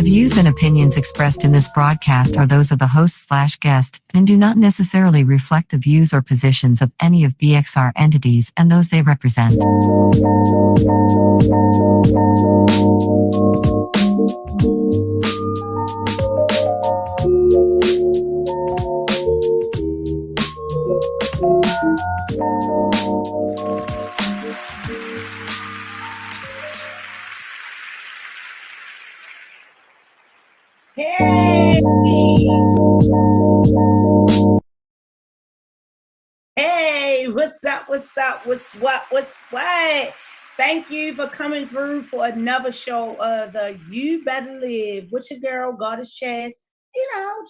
The views and opinions expressed in this broadcast are those of the host/guest and do not necessarily reflect the views or positions of any of BXR entities and those they represent. Hey, what's up? What's what? Thank you for coming through for another show of the You Better Live with your girl, Goddess Chas.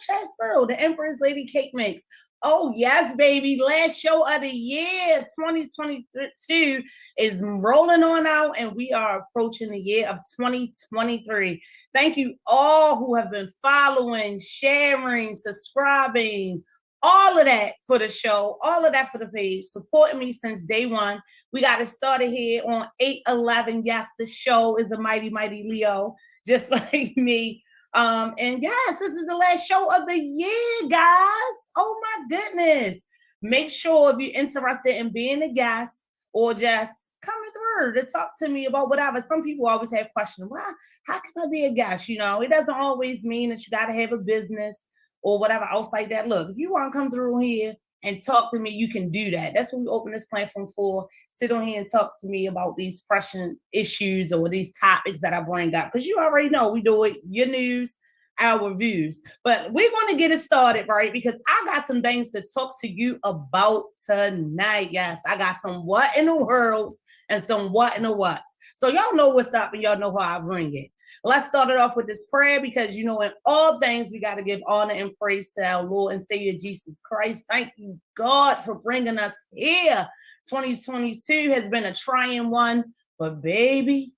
ChasReal, the Empress Lady Cake Mix. Oh, yes, baby. Last show of the year, 2022 is rolling on out, and we are approaching the year of 2023. Thank you all who have been following, sharing, subscribing, all of that for the show, all of that for the page, supporting me since day one. We got it started here on 8/11. Yes, the show is a mighty, mighty Leo, just like me. And yes, this is the last show of the year, guys. Oh my goodness. Make sure if you're interested in being a guest or just coming through to talk to me about whatever. Some people always have questions. Well, how can I be a guest? It doesn't always mean that you got to have a business or whatever else like that. Look, if you want to come through here and talk to me, you can do that. That's what we open this platform for. Sit on here and talk to me about these pressing issues or these topics that I bring up. Because you already know we do it, your news, our views. But we're going to get it started, right? Because I got some things to talk to you about tonight. Yes, I got some what in the world and some what in the what's. So y'all know what's up and y'all know how I bring it. Let's start it off with this prayer because, in all things, we got to give honor and praise to our Lord and Savior Jesus Christ. Thank you, God, for bringing us here. 2022 has been a trying one, but baby,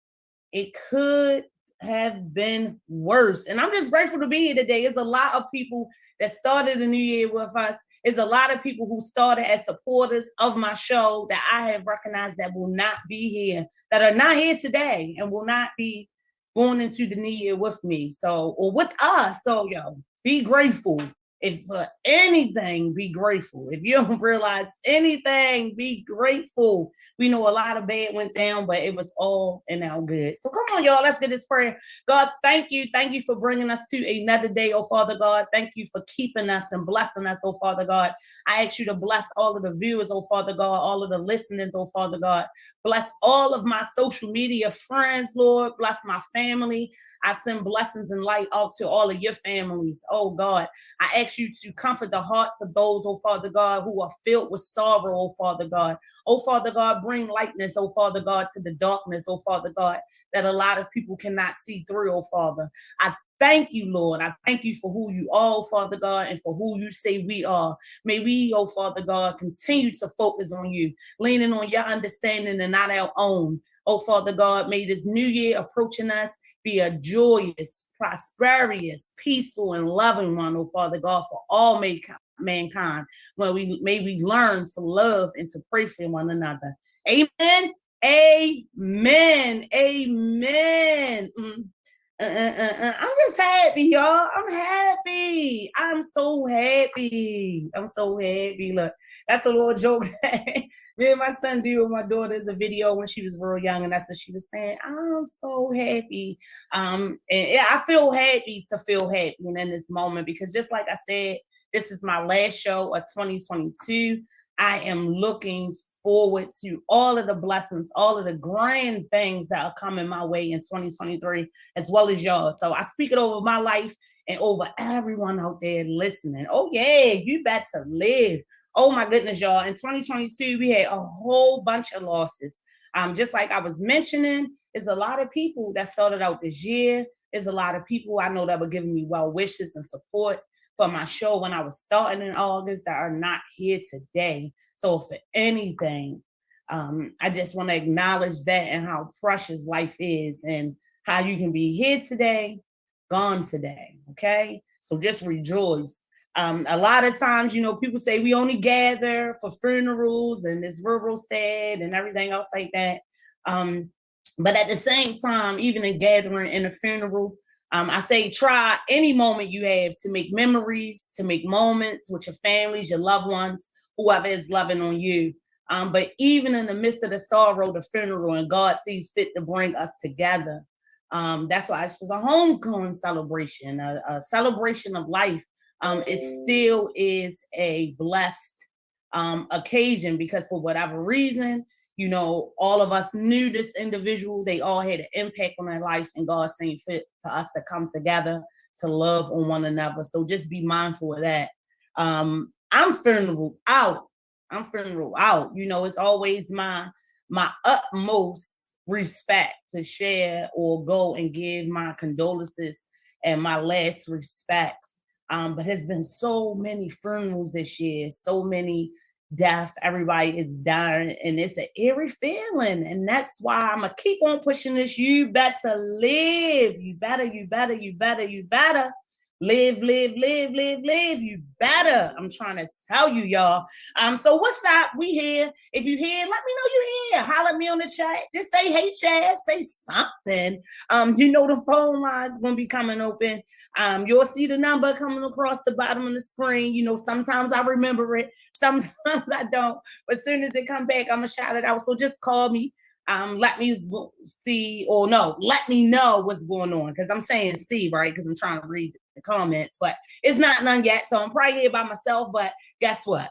it could have been worse. And I'm just grateful to be here today. There's a lot of people that started the new year with us. There's a lot of people who started as supporters of my show that I have recognized that will not be here, that are not here today and will not be going into the new year with me. Or with us. So, be grateful. If for anything, be grateful. If you don't realize anything, be grateful. We know a lot of bad went down, but it was all in our good. So come on, y'all. Let's get this prayer. God, thank you. Thank you for bringing us to another day, oh Father God. Thank you for keeping us and blessing us, oh Father God. I ask you to bless all of the viewers, oh Father God, all of the listeners, oh Father God. Bless all of my social media friends, Lord. Bless my family. I send blessings and light out to all of your families, oh God. I ask you to comfort the hearts of those, oh Father God, who are filled with sorrow, oh Father God. Oh Father God, bring lightness, oh Father God, to the darkness, oh Father God, that a lot of people cannot see through, oh Father. I thank you, Lord. I thank you for who you are, oh Father God, and for who you say we are. May we, oh Father God, continue to focus on you, leaning on your understanding and not our own. Oh Father God, may this new year approaching us be a joyous, prosperous, peaceful, and loving one, oh Father God, for all mankind. May we learn to love and to pray for one another. Amen. Amen. Amen. I'm just happy, y'all. I'm happy. I'm so happy. Look, that's a little joke that me and my son do with my daughter. Is a video when she was real young, and that's what she was saying. I'm so happy. And I feel happy to feel happy in this moment because just like I said, this is my last show of 2022. I am looking forward to all of the blessings, all of the grand things that are coming my way in 2023, as well as y'all. So I speak it over my life and over everyone out there listening. Oh, yeah, you better live. Oh, my goodness, y'all. In 2022, we had a whole bunch of losses. Just like I was mentioning, there's a lot of people that started out this year. There's a lot of people I know that were giving me well wishes and support for my show when I was starting in August that are not here today. So for anything, I just want to acknowledge that and how precious life is and how you can be here today, gone today. Okay. So just rejoice. A lot of times, people say we only gather for funerals and this rural sad and everything else like that. But at the same time, even in gathering in a funeral, I say try any moment you have to make memories, to make moments with your families, your loved ones, whoever is loving on you. But even in the midst of the sorrow, the funeral, and God sees fit to bring us together. That's why it's just a homecoming celebration, a celebration of life. It still is a blessed occasion because for whatever reason, all of us knew this individual. They all had an impact on their life, and God seemed fit for us to come together to love on one another. So just be mindful of that. I'm funeral out. I'm funeral out. It's always my utmost respect to share or go and give my condolences and my last respects. But there's been so many funerals this year, so many death, everybody is dying, and it's an eerie feeling. And that's why I'm gonna keep on pushing this. You better live. You better live, live, live, live, live. You better. I'm trying to tell you, y'all. So what's up? We here. If you here, let me know you here. Holler at me on the chat. Just say, hey, Chad, say something. The phone line's gonna be coming open. You'll see the number coming across the bottom of the screen. Sometimes I remember it, sometimes I don't. But as soon as it come back, I'm gonna shout it out. So just call me. Let me see, or no, let me know what's going on. Because I'm saying see, right? Because I'm trying to read the comments, but it's not none yet. So I'm probably here by myself. But guess what?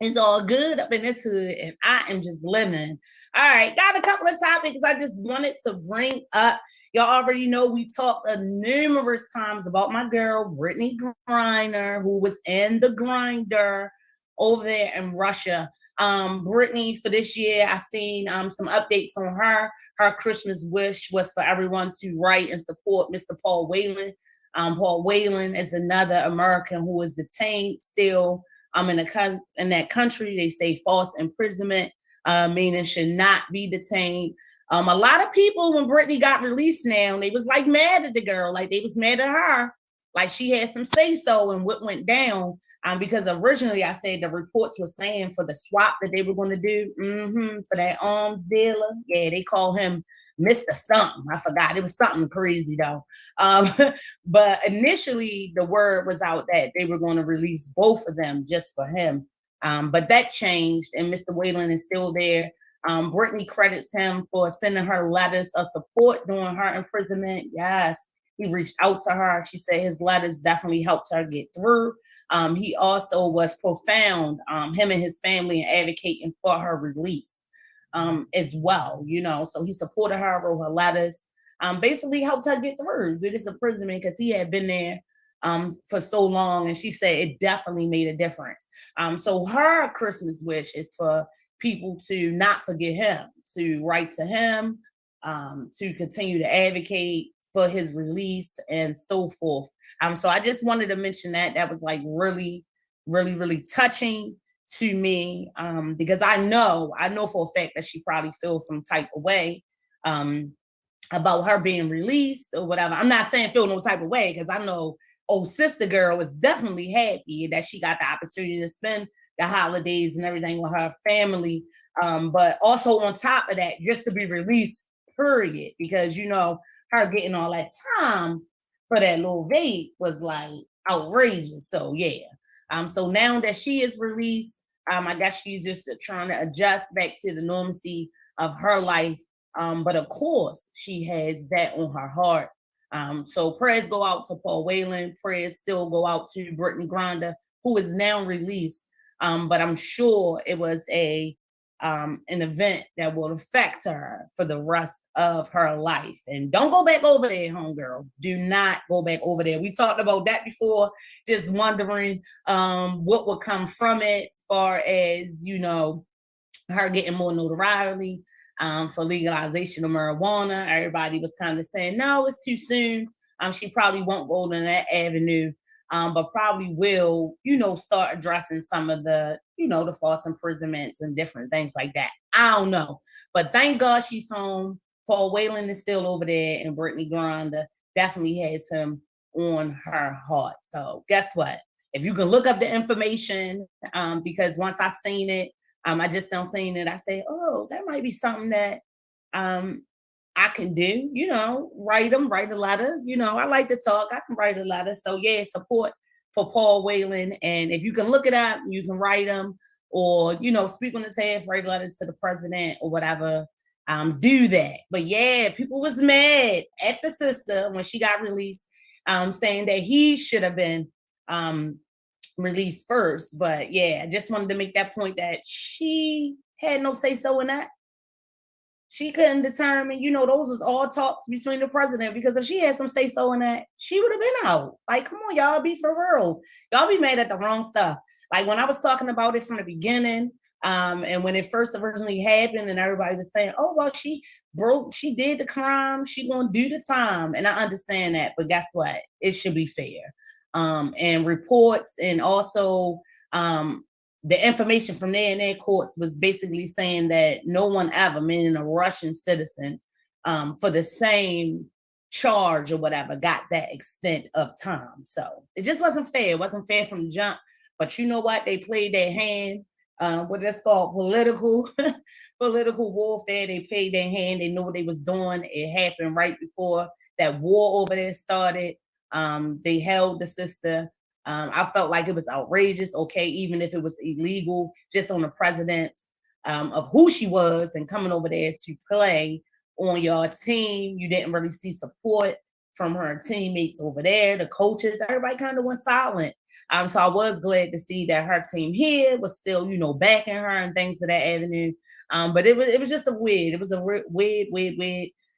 It's all good up in this hood, and I am just living. All right, got a couple of topics I just wanted to bring up. Y'all already know we talked numerous times about my girl, Brittany Griner, who was in the grinder over there in Russia. Brittany, for this year, I seen some updates on her. Her Christmas wish was for everyone to write and support Mr. Paul Whelan. Paul Whelan is another American who is detained still in that country. They say false imprisonment, meaning should not be detained. A lot of people, when Brittany got released now, they was like mad at the girl, like they was mad at her, like she had some say so in what went down. Because originally I said the reports were saying for the swap that they were going to do, for that arms dealer. Yeah, they call him Mr. Something. I forgot. It was something crazy though. But initially the word was out that they were going to release both of them just for him. But that changed, and Mr. Whelan is still there. Brittany credits him for sending her letters of support during her imprisonment. Yes, he reached out to her. She said his letters definitely helped her get through. He also was profound, him and his family, in advocating for her release as well, So he supported her, wrote her letters, basically helped her get through this imprisonment because he had been there for so long. And she said it definitely made a difference. So her Christmas wish is for people to not forget him, to write to him, to continue to advocate for his release and so forth. So I just wanted to mention that. That was like really, really, really touching to me, because I know for a fact that she probably feels some type of way about her being released or whatever. I'm not saying feel no type of way, because I know old sister girl is definitely happy that she got the opportunity to spend the holidays and everything with her family. But also on top of that, just to be released, period, because her getting all that time for that little vape was like outrageous. So yeah. So now that she is released, I guess she's just trying to adjust back to the normalcy of her life. But of course, she has that on her heart. So prayers go out to Paul Whelan. Prayers still go out to Brittany Griner, who is now released. But I'm sure it was an event that will affect her for the rest of her life. And don't go back over there, homegirl. Do not go back over there. We talked about that before, just wondering what would come from it, far as, her getting more notoriety for legalization of marijuana. Everybody was kind of saying, no, it's too soon. She probably won't go down that avenue. But probably will, start addressing some of the, the false imprisonments and different things like that. I don't know. But thank God she's home. Paul Whelan is still over there, and Brittany Griner definitely has him on her heart. So guess what? If you can look up the information, because once I seen it, I just don't seen it. I say, oh, that might be something that I can do, write a letter. I like to talk. I can write a letter. So yeah, support for Paul Whelan. And if you can look it up, you can write them or, speak on his behalf, write a letter to the president or whatever. Do that. But yeah, people was mad at the sister when she got released, saying that he should have been released first. But yeah, I just wanted to make that point that she had no say so in that. She couldn't determine, those was all talks between the president, because if she had some say so in that, she would have been out. Like, come on, y'all, be for real. Y'all be mad at the wrong stuff. Like when I was talking about it from the beginning, and when it first originally happened, and everybody was saying, oh, well, she did the crime, she gonna do the time. And I understand that, but guess what? It should be fair. And reports, and also the information from there in their courts was basically saying that no one ever, meaning a Russian citizen, for the same charge or whatever, got that extent of time. So it just wasn't fair. It wasn't fair from the jump. But you know what? They played their hand. What that's called political warfare. They played their hand. They knew what they was doing. It happened right before that war over there started. They held the sister. I felt like it was outrageous, okay, even if it was illegal, just on the president's of who she was and coming over there to play on your team. You didn't really see support from her teammates over there, the coaches, everybody kind of went silent. So I was glad to see that her team here was still, backing her and things of that avenue. But it was just weird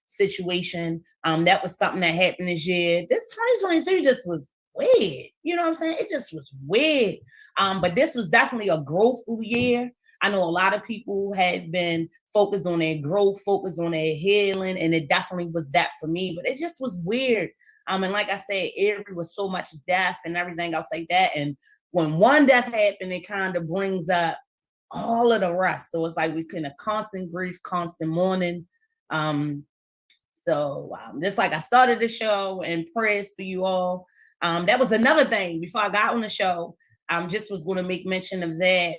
situation. That was something that happened this year. This 2022 just was weird. You know what I'm saying? It just was weird. But this was definitely a growthful year. I know a lot of people had been focused on their growth, focused on their healing, and it definitely was that for me. But it just was weird. And like I said, it was so much death and everything else like that. And when one death happened, it kind of brings up all of the rest. So it's like we can a constant grief, constant mourning. Just like I started the show and prayers for you all. That was another thing before I got on the show. Just was going to make mention of that.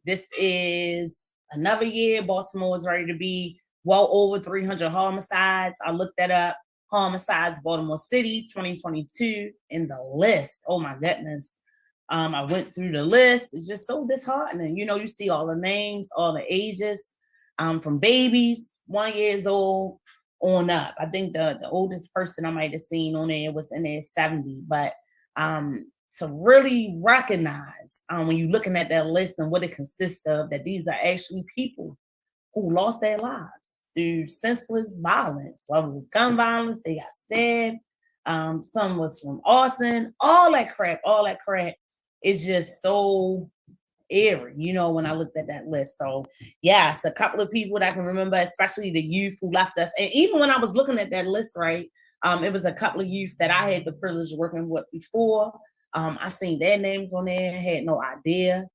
This is another year. Baltimore is ready to be well over 300 homicides. I looked that up. Homicides, Baltimore City, 2022 in the list. Oh my goodness. I went through the list. It's just so disheartening. You see all the names, all the ages, from babies, 1 year old on up. I think the oldest person I might have seen on there was in their 70. But to really recognize when you're looking at that list and what it consists of, that these are actually people who lost their lives through senseless violence. Whether it was gun violence, they got stabbed. Some was from arson, all that crap. It's just so eerie, when I looked at that list. So yes, a couple of people that I can remember, especially the youth who left us. And even when I was looking at that list, right, it was a couple of youth that I had the privilege of working with before. I seen their names on there, had no idea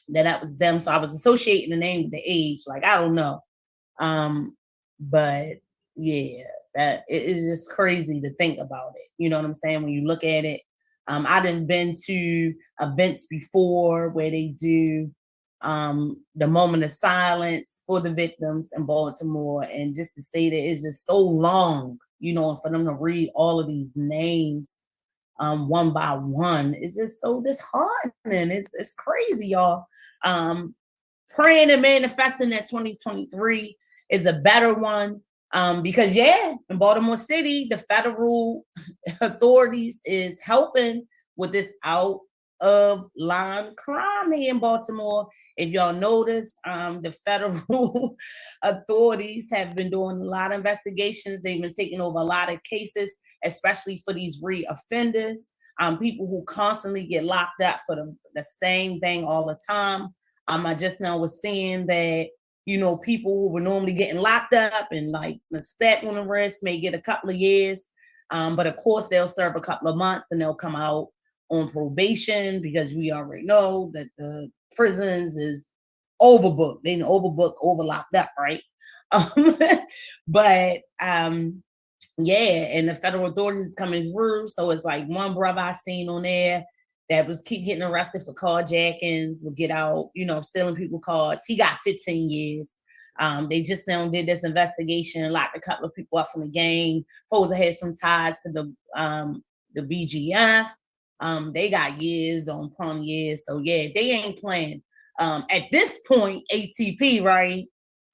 that was them. So I was associating the name with the age, like I don't know. But yeah, that it is just crazy to think about it. You know what I'm saying? When you look at it, I done been to events before where they do the moment of silence for the victims in Baltimore, and just to say that it's just so long, for them to read all of these names one by one, it's just so disheartening. It's crazy, y'all. Praying and manifesting that 2023 is a better one. Because in Baltimore City, the federal authorities is helping with this out of line crime here in Baltimore. If y'all notice, the federal authorities have been doing a lot of investigations. They've been taking over a lot of cases, especially for these re-offenders, people who constantly get locked up for the same thing all the time. I just now was seeing that, people who were normally getting locked up and like the slap on the wrist may get a couple of years. But of course, they'll serve a couple of months and they'll come out on probation, because we already know that the prisons is overbooked. They overlocked up, right? But and the federal authorities is coming through. So it's like one brother I seen on there that was keep getting arrested for carjackings, would get out, stealing people cards. He got 15 years. They just now did this investigation and locked a couple of people up from the gang. Poser had some ties to the BGF. They got years upon years. So yeah, they ain't playing. At this point, ATP, right?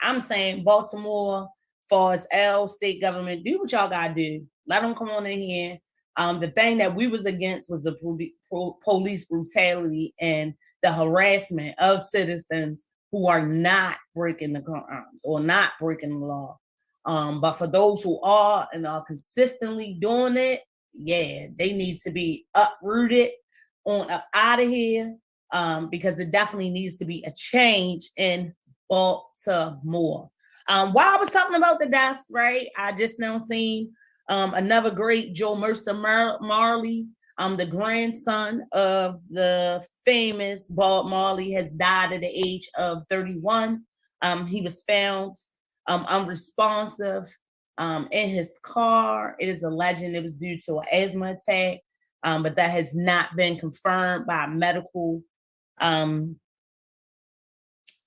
I'm saying Baltimore, far as L state government, do what y'all gotta do. Let them come on in here. The thing that we was against was the police brutality and the harassment of citizens who are not breaking the crimes or not breaking the law. But for those who are and are consistently doing it, yeah, they need to be uprooted on up out of here, because it definitely needs to be a change in Baltimore. While I was talking about the deaths, right, I just now seen another great Joe Mercer Marley, the grandson of the famous Bob Marley, has died at the age of 31. He was found unresponsive in his car. It is alleged it was due to an asthma attack, but that has not been confirmed by medical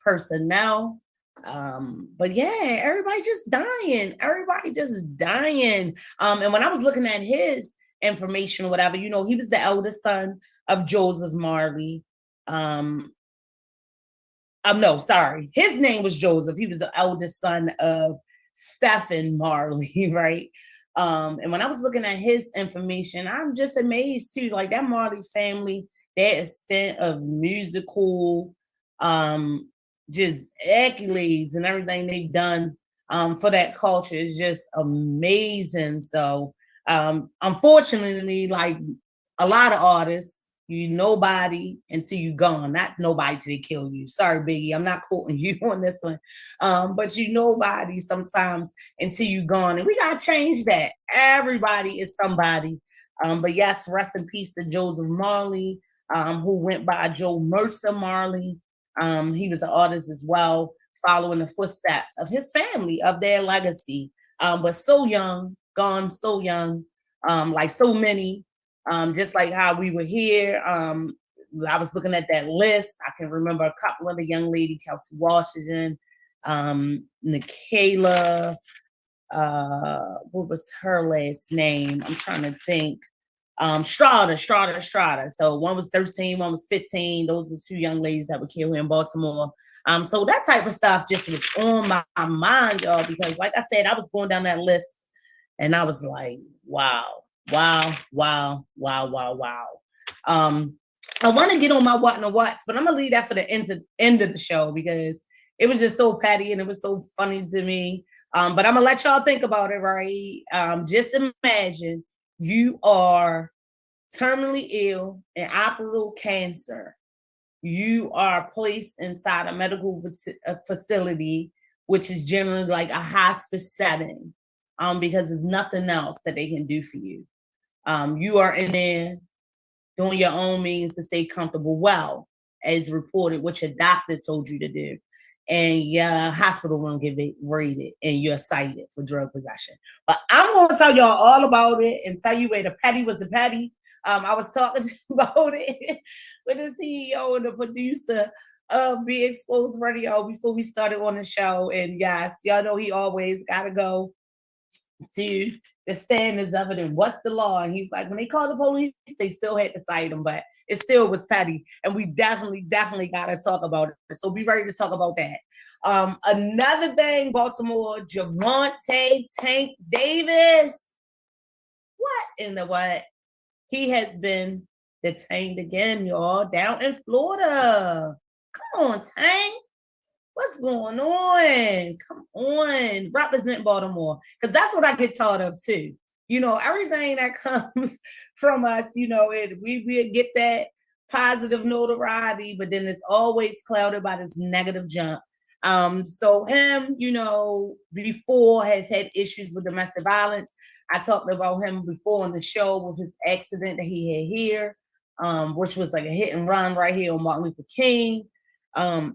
personnel. But yeah, everybody just dying. And when I was looking at his information or whatever, he was the eldest son of Joseph Marley. No, sorry. His name was Joseph. He was the eldest son of Stephen Marley, right? And when I was looking at his information, I'm just amazed too. Like that Marley family, their extent of musical, just accolades and everything they've done for that culture is just amazing. So unfortunately, like a lot of artists, you nobody until you gone. Not nobody till they kill you. Sorry, Biggie, I'm not quoting you on this one. But you nobody sometimes until you gone. And we gotta change that. Everybody is somebody. But yes, rest in peace to Joseph Marley, who went by Joe Mercer Marley. He was an artist as well, following the footsteps of his family, of their legacy. But so young, gone so young, like so many. Just like how we were here, I was looking at that list. I can remember a couple of the young lady, Kelsey Washington, Nikayla, what was her last name? I'm trying to think. Strada. So one was 13, one was 15. Those were two young ladies that were killed here in Baltimore. So that type of stuff just was on my mind, y'all, because like I said, I was going down that list and I was like, wow. I want to get on my what and the what's, but I'm gonna leave that for the end of the show because it was just so petty and it was so funny to me. But I'm gonna let y'all think about it, right? Just imagine you are terminally ill and operable cancer. You are placed inside a medical facility, which is generally like a hospice setting, because there's nothing else that they can do for you. You are in there doing your own means to stay comfortable, well, as reported, what your doctor told you to do. And your hospital won't get raided and you're cited for drug possession. But I'm going to tell y'all all about it and tell you where the petty was the petty. I was talking about it with the CEO and the producer of Be Exposed Radio before we started on the show. And yes, y'all know he always got to go to the standards of it and what's the law. And he's like, when they called the police, they still had to cite him, but it still was petty. And we definitely got to talk about it. So be ready to talk about that. Another thing, Baltimore, Javante Tank Davis. What in the what? He has been detained again, y'all, down in Florida. Come on, Tank. What's going on? Come on, represent Baltimore. Because that's what I get taught of too. Everything that comes from us, we get that positive notoriety, but then it's always clouded by this negative junk. So him, before has had issues with domestic violence. I talked about him before on the show with his accident that he had here, which was like a hit and run right here on Martin Luther King.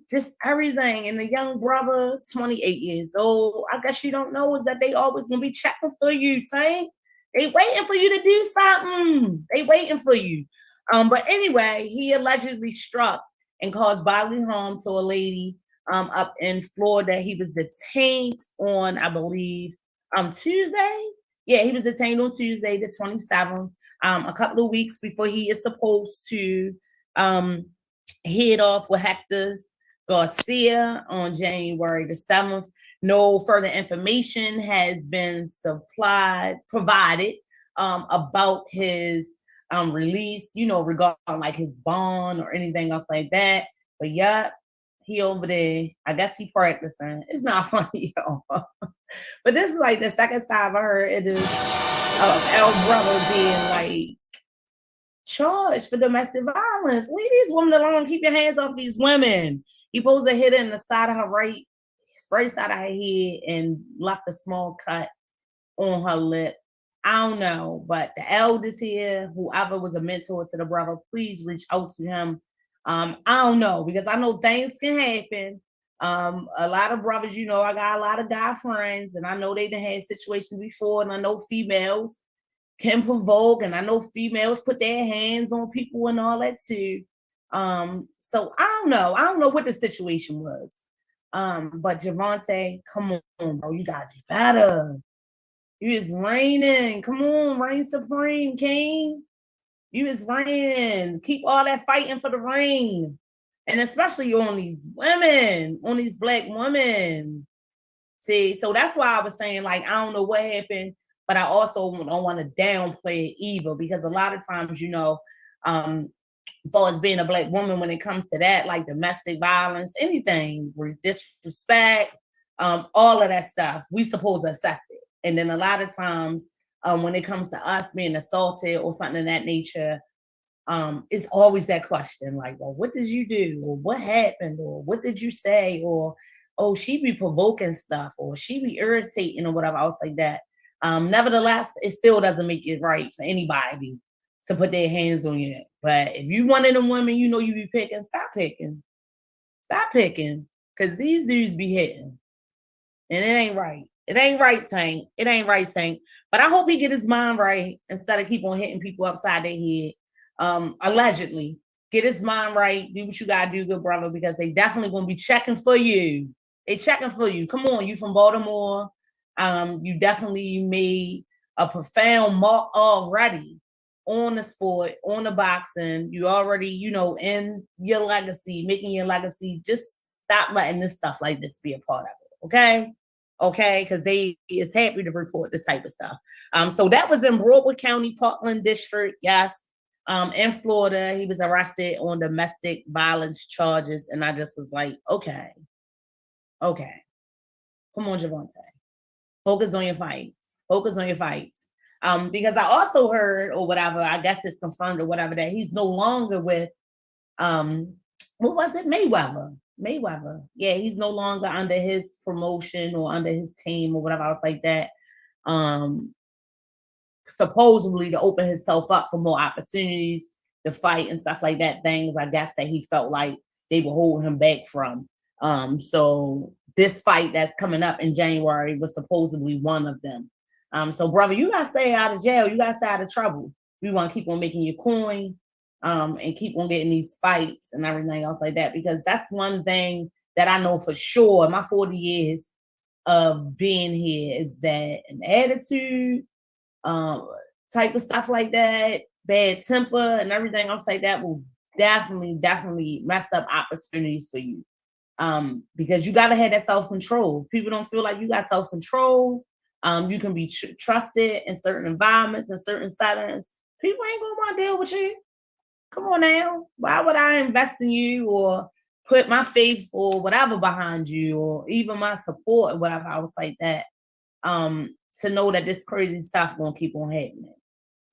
Just everything. And the young brother, 28 years old, I guess you don't know is that they always gonna be checking for you, Tank. They waiting for you to do something. They waiting for you. But anyway, he allegedly struck and caused bodily harm to a lady up in Florida. He was detained on, I believe, Tuesday. Yeah, he was detained on Tuesday, the 27th, a couple of weeks before he is supposed to head off with Hector's Garcia on January the 7th. No further information has been provided about his release, regarding like his bond or anything else like that. But yeah, he over there. I guess he practicing. It's not funny, y'all. But this is like the second time I heard it is El brother being like charged for domestic violence. Leave these women alone. Keep your hands off these women. He supposed to hit her in the side of her right side of her head and left a small cut on her lip. I don't know, but the eldest here, whoever was a mentor to the brother, please reach out to him. I don't know, because I know things can happen. A lot of brothers, I got a lot of guy friends, and I know they've had situations before, and I know females can provoke, and I know females put their hands on people and all that too. So I don't know what the situation was. But Javante, come on, bro, you gotta do better. You is reigning. Come on, reign supreme, king. You is reigning. Keep all that fighting for the reign. And especially on these women, on these Black women. See, so that's why I was saying, like, I don't know what happened, but I also don't want to downplay it either, because a lot of times, as far as being a Black woman, when it comes to that, like domestic violence, anything, disrespect, all of that stuff, we supposed to accept it. And then a lot of times, when it comes to us being assaulted or something of that nature, it's always that question, like, well, what did you do? Or what happened? Or what did you say? Or, oh, she be provoking stuff, or she be irritating, or whatever else like that. Nevertheless, it still doesn't make it right for anybody to put their hands on you. But if you one of them women, you be picking, stop picking. Stop picking. Because these dudes be hitting. And it ain't right. It ain't right, Tank. It ain't right, Tank. But I hope he get his mind right instead of keep on hitting people upside their head. Allegedly. Get his mind right. Do what you gotta do, good brother, because they definitely gonna be checking for you. They checking for you. Come on, you from Baltimore. You definitely made a profound mark already on the sport, on the boxing. You already, in your legacy, making your legacy. Just stop letting this stuff like this be a part of it. Okay? Okay, because they is happy to report this type of stuff. So that was in Broward County, Parkland District. Yes. In Florida, he was arrested on domestic violence charges. And I just was like, okay. Come on, Javante. Focus on your fights. Focus on your fights. Because I also heard, or whatever, I guess it's confirmed or whatever, that he's no longer with, what was it? Mayweather. Yeah, he's no longer under his promotion or under his team or whatever else like that. Supposedly to open himself up for more opportunities to fight and stuff like that. Things, I guess, that he felt like they were holding him back from. So this fight that's coming up in January was supposedly one of them. So brother, you gotta stay out of jail. You gotta stay out of trouble. You want to keep on making your coin, and keep on getting these fights and everything else like that, because that's one thing that I know for sure in my 40 years of being here is that an attitude, type of stuff like that, bad temper and everything else like that will definitely mess up opportunities for you. Because you got to have that self-control. People don't feel like you got self-control. You can be trusted in certain environments and certain settings. People ain't gonna want to deal with you. Come on now. Why would I invest in you or put my faith or whatever behind you, or even my support or whatever else like that, to know that this crazy stuff gonna keep on happening?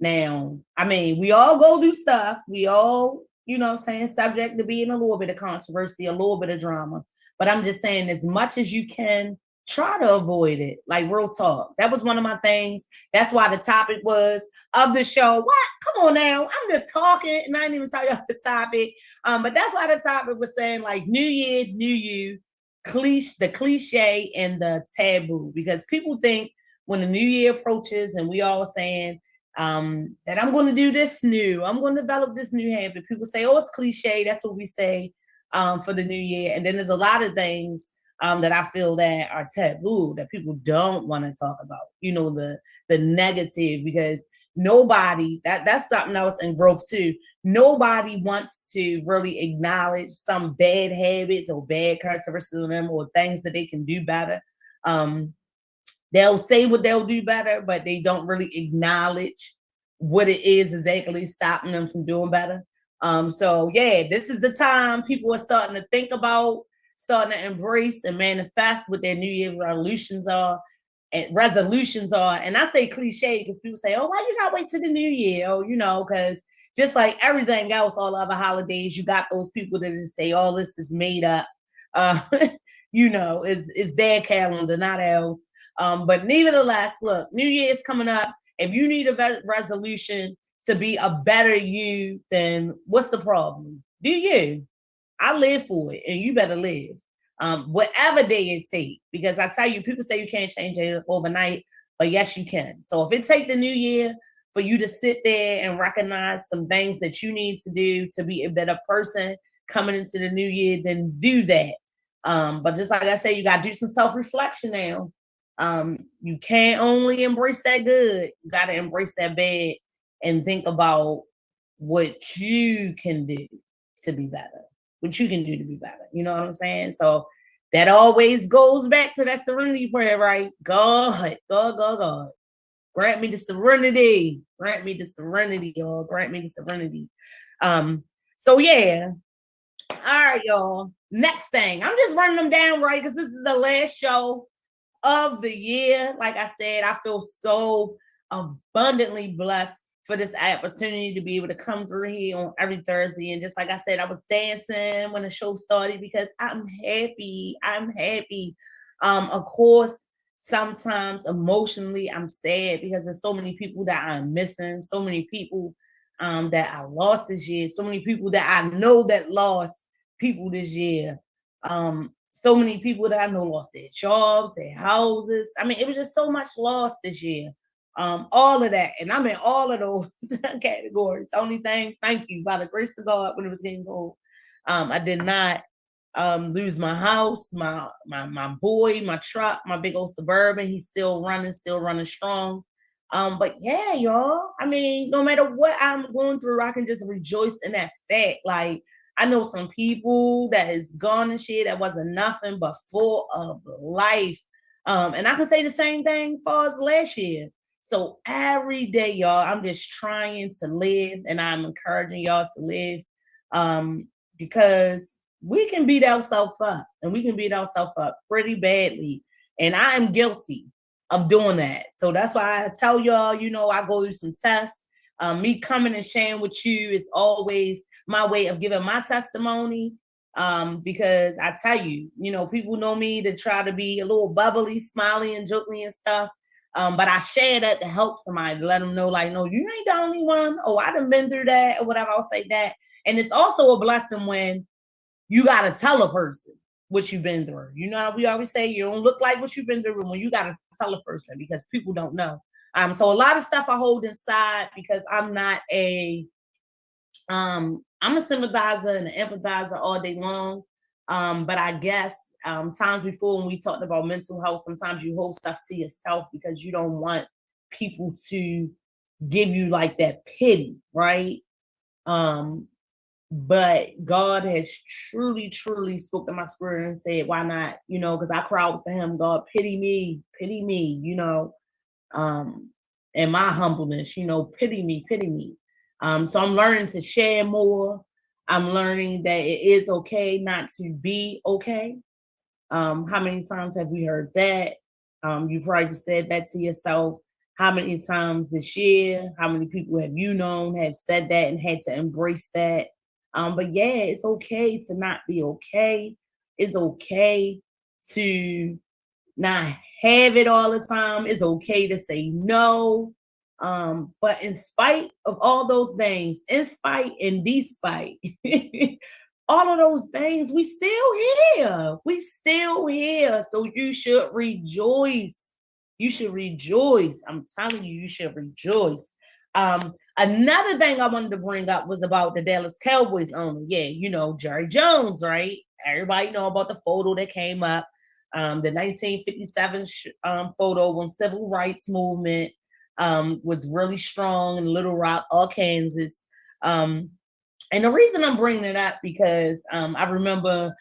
Now, I mean, we all go through stuff. We all, subject to being a little bit of controversy, a little bit of drama. But I'm just saying, as much as you can, try to avoid it. Like, real talk. That was one of my things. That's why the topic was of the show. What? Come on now. I'm just talking and I didn't even tell you the topic. But that's why the topic was saying, like, New Year, New You, the cliche and the taboo. Because people think when the new year approaches and we all saying that I'm going to do this new, I'm going to develop this new habit. People say, oh, it's cliche. That's what we say. for the new year. And then there's a lot of things that I feel that are taboo that people don't want to talk about. You know, the negative, because nobody, that's something else in growth too. Nobody wants to really acknowledge some bad habits or bad characteristics of them or things that they can do better. They'll say what they'll do better, but they don't really acknowledge what it is exactly stopping them from doing better. So yeah, this is the time people are starting to think about, starting to embrace and manifest what their New Year resolutions are. And I say cliche because people say, oh, why you gotta wait till the new year? Oh, you know, because just like everything else, all other holidays, you got those people that just say all this is made up. You know, it's their calendar, not ours. But nevertheless, look, New Year's coming up. If you need a resolution to be a better you, then what's the problem? Do you? I live for it, and you better live. Whatever day it takes, because I tell you, people say you can't change it overnight, but yes, you can. So if it take the new year for you to sit there and recognize some things that you need to do to be a better person coming into the new year, then do that. But just like I said, you got to do some self-reflection now. You can't only embrace that good. You got to embrace that bad and think about what you can do to be better. What you can do to be better. You know what I'm saying? So that always goes back to that serenity prayer, right? God. Grant me the serenity. Grant me the serenity, y'all. Grant me the serenity. So yeah. All right, y'all. Next thing. I'm just running them down, right? Because this is the last show of the year. Like I said, I feel so abundantly blessed for this opportunity to be able to come through here on every Thursday. And just like I said, I was dancing when the show started because I'm happy. I'm happy. Of course, sometimes emotionally I'm sad because there's so many people that I'm missing, so many people that I lost this year, so many people that I know that lost people this year. So many people that I know lost their jobs, their houses. I mean, it was just so much loss this year. All of that. And I'm in all of those categories. Only thing, thank you, by the grace of God, when it was getting cold, I did not lose my house, my boy, my truck, my big old Suburban. He's still running strong. But yeah, y'all, I mean, no matter what I'm going through, I can just rejoice in that fact. Like, I know some people that is gone and shit that wasn't nothing but full of life. And I can say the same thing for us last year. So every day, y'all, I'm just trying to live, and I'm encouraging y'all to live, because we can beat ourselves up, and we can beat ourselves up pretty badly. And I am guilty of doing that. So that's why I tell y'all, you know, I go through some tests. Me coming and sharing with you is always my way of giving my testimony. Because I tell you, you know, people know me to try to be a little bubbly, smiley, and jokey and stuff. But I share that to help somebody, to let them know, like, no, you ain't the only one. Oh, I done been through that or whatever. I'll say that. And it's also a blessing when you got to tell a person what you've been through. You know, we always say you don't look like what you've been through when you got to tell a person, because people don't know. So a lot of stuff I hold inside because I'm not I'm a sympathizer and an empathizer all day long. But I guess times before when we talked about mental health, sometimes you hold stuff to yourself because you don't want people to give you like that pity, right? But God has truly, truly spoke to my spirit and said, why not? You know, because I cried to him, God, pity me, you know, and my humbleness, you know, pity me. So I'm learning to share more. I'm learning that it is okay not to be okay. How many times have we heard that? You probably said that to yourself. How many times this year? How many people have you known have said that and had to embrace that? But yeah, it's okay to not be okay. It's okay to not have it all the time. It's okay to say no. But in spite of all those things, in spite and despite all of those things, we still here. We still here. So you should rejoice. You should rejoice. I'm telling you, you should rejoice. Another thing I wanted to bring up was about the Dallas Cowboys owner. Yeah, you know, Jerry Jones, right? Everybody know about the photo that came up, the 1957 photo when civil rights movement was really strong in Little Rock, Arkansas. And the reason I'm bringing it up because I remember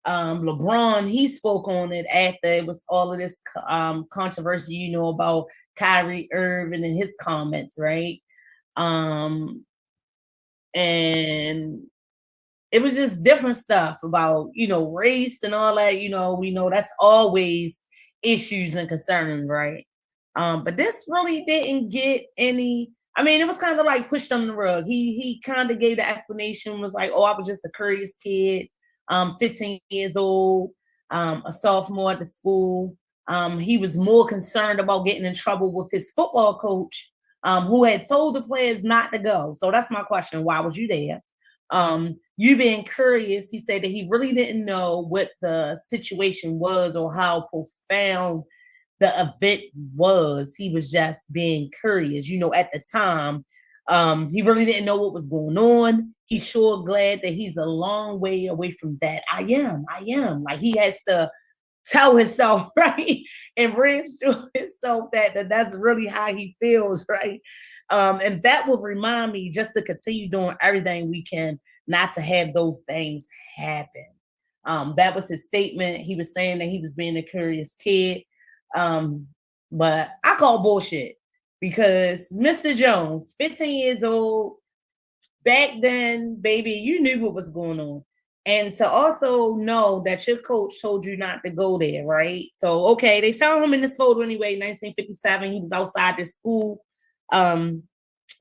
LeBron, he spoke on it after it was all of this controversy, you know, about Kyrie Irving and his comments, right? And it was just different stuff about, you know, race and all that. You know, we know that's always issues and concerns, right? But this really didn't get any. I mean, it was kind of like pushed on the rug. He kind of gave the explanation, was like, "Oh, I was just a curious kid, 15 years old, a sophomore at the school. He was more concerned about getting in trouble with his football coach, who had told the players not to go." So that's my question: why was you there? You being curious, he said that he really didn't know what the situation was or how profound the event was. He was just being curious. You know, at the time, he really didn't know what was going on. He's sure glad that he's a long way away from that. I am. Like he has to tell himself, right? And reassure himself that that's really how he feels, right? And that will remind me just to continue doing everything we can not to have those things happen. That was his statement. He was saying that he was being a curious kid. But I call bullshit because Mr. Jones, 15 years old, back then, baby, you knew what was going on. And to also know that your coach told you not to go there, right? So, okay, they found him in this photo anyway, 1957. He was outside this school in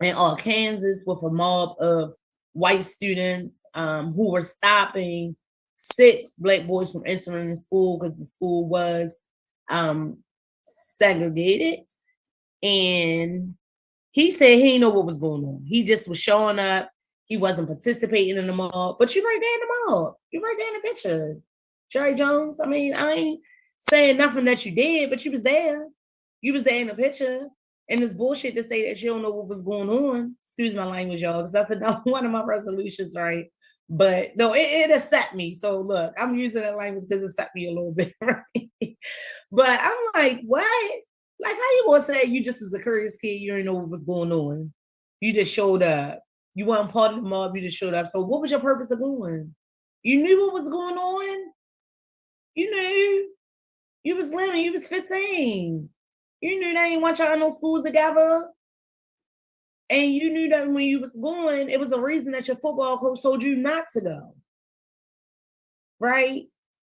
Arkansas with a mob of white students who were stopping 6 black boys from entering the school because the school was segregated. And he said he didn't know what was going on. He just was showing up. He wasn't participating in the mob. But you right there in the mob. You right there in the picture. Jerry Jones. I mean, I ain't saying nothing that you did, but you was there. You was there in the picture. And it's bullshit to say that you don't know what was going on. Excuse my language, y'all, because that's another one of my resolutions, right? But no, it upset me. So look, I'm using that language because it upset me a little bit, right? But I'm like, what? Like, how you gonna say you just was a curious kid, you didn't know what was going on? You just showed up. You weren't part of the mob, you just showed up. So what was your purpose of going? You knew what was going on? You knew. You was living, you was 15. You knew they ain't want y'all in no schools together. And you knew that when you was going, it was a reason that your football coach told you not to go. Right?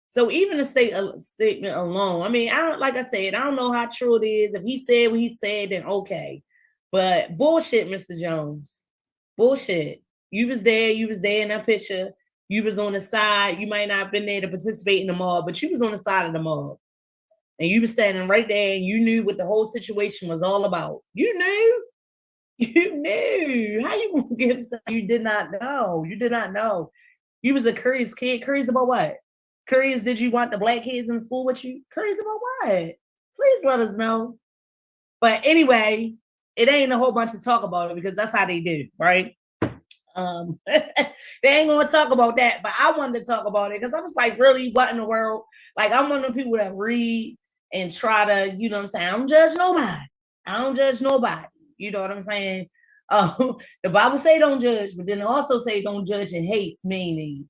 So even the statement alone, I mean, I don't, like I said, I don't know how true it is. If he said what he said, then okay. But bullshit, Mr. Jones. Bullshit. You was there in that picture. You was on the side. You might not have been there to participate in the mob, but you was on the side of the mob. And you was standing right there and you knew what the whole situation was all about. You knew. You knew. How you gonna give something you did not know? You did not know. You was a curious kid. Curious about what? Curious, did you want the black kids in school with you? Curious about what? Please let us know. But anyway, it ain't a whole bunch to talk about it because that's how they do, right? They ain't gonna talk about that, but I wanted to talk about it because I was like, really, what in the world? Like, I'm one of the people that read and try to, you know what I'm saying? I don't judge nobody. I don't judge nobody. You know what I'm saying? The Bible say don't judge, but then it also say don't judge and hates, meaning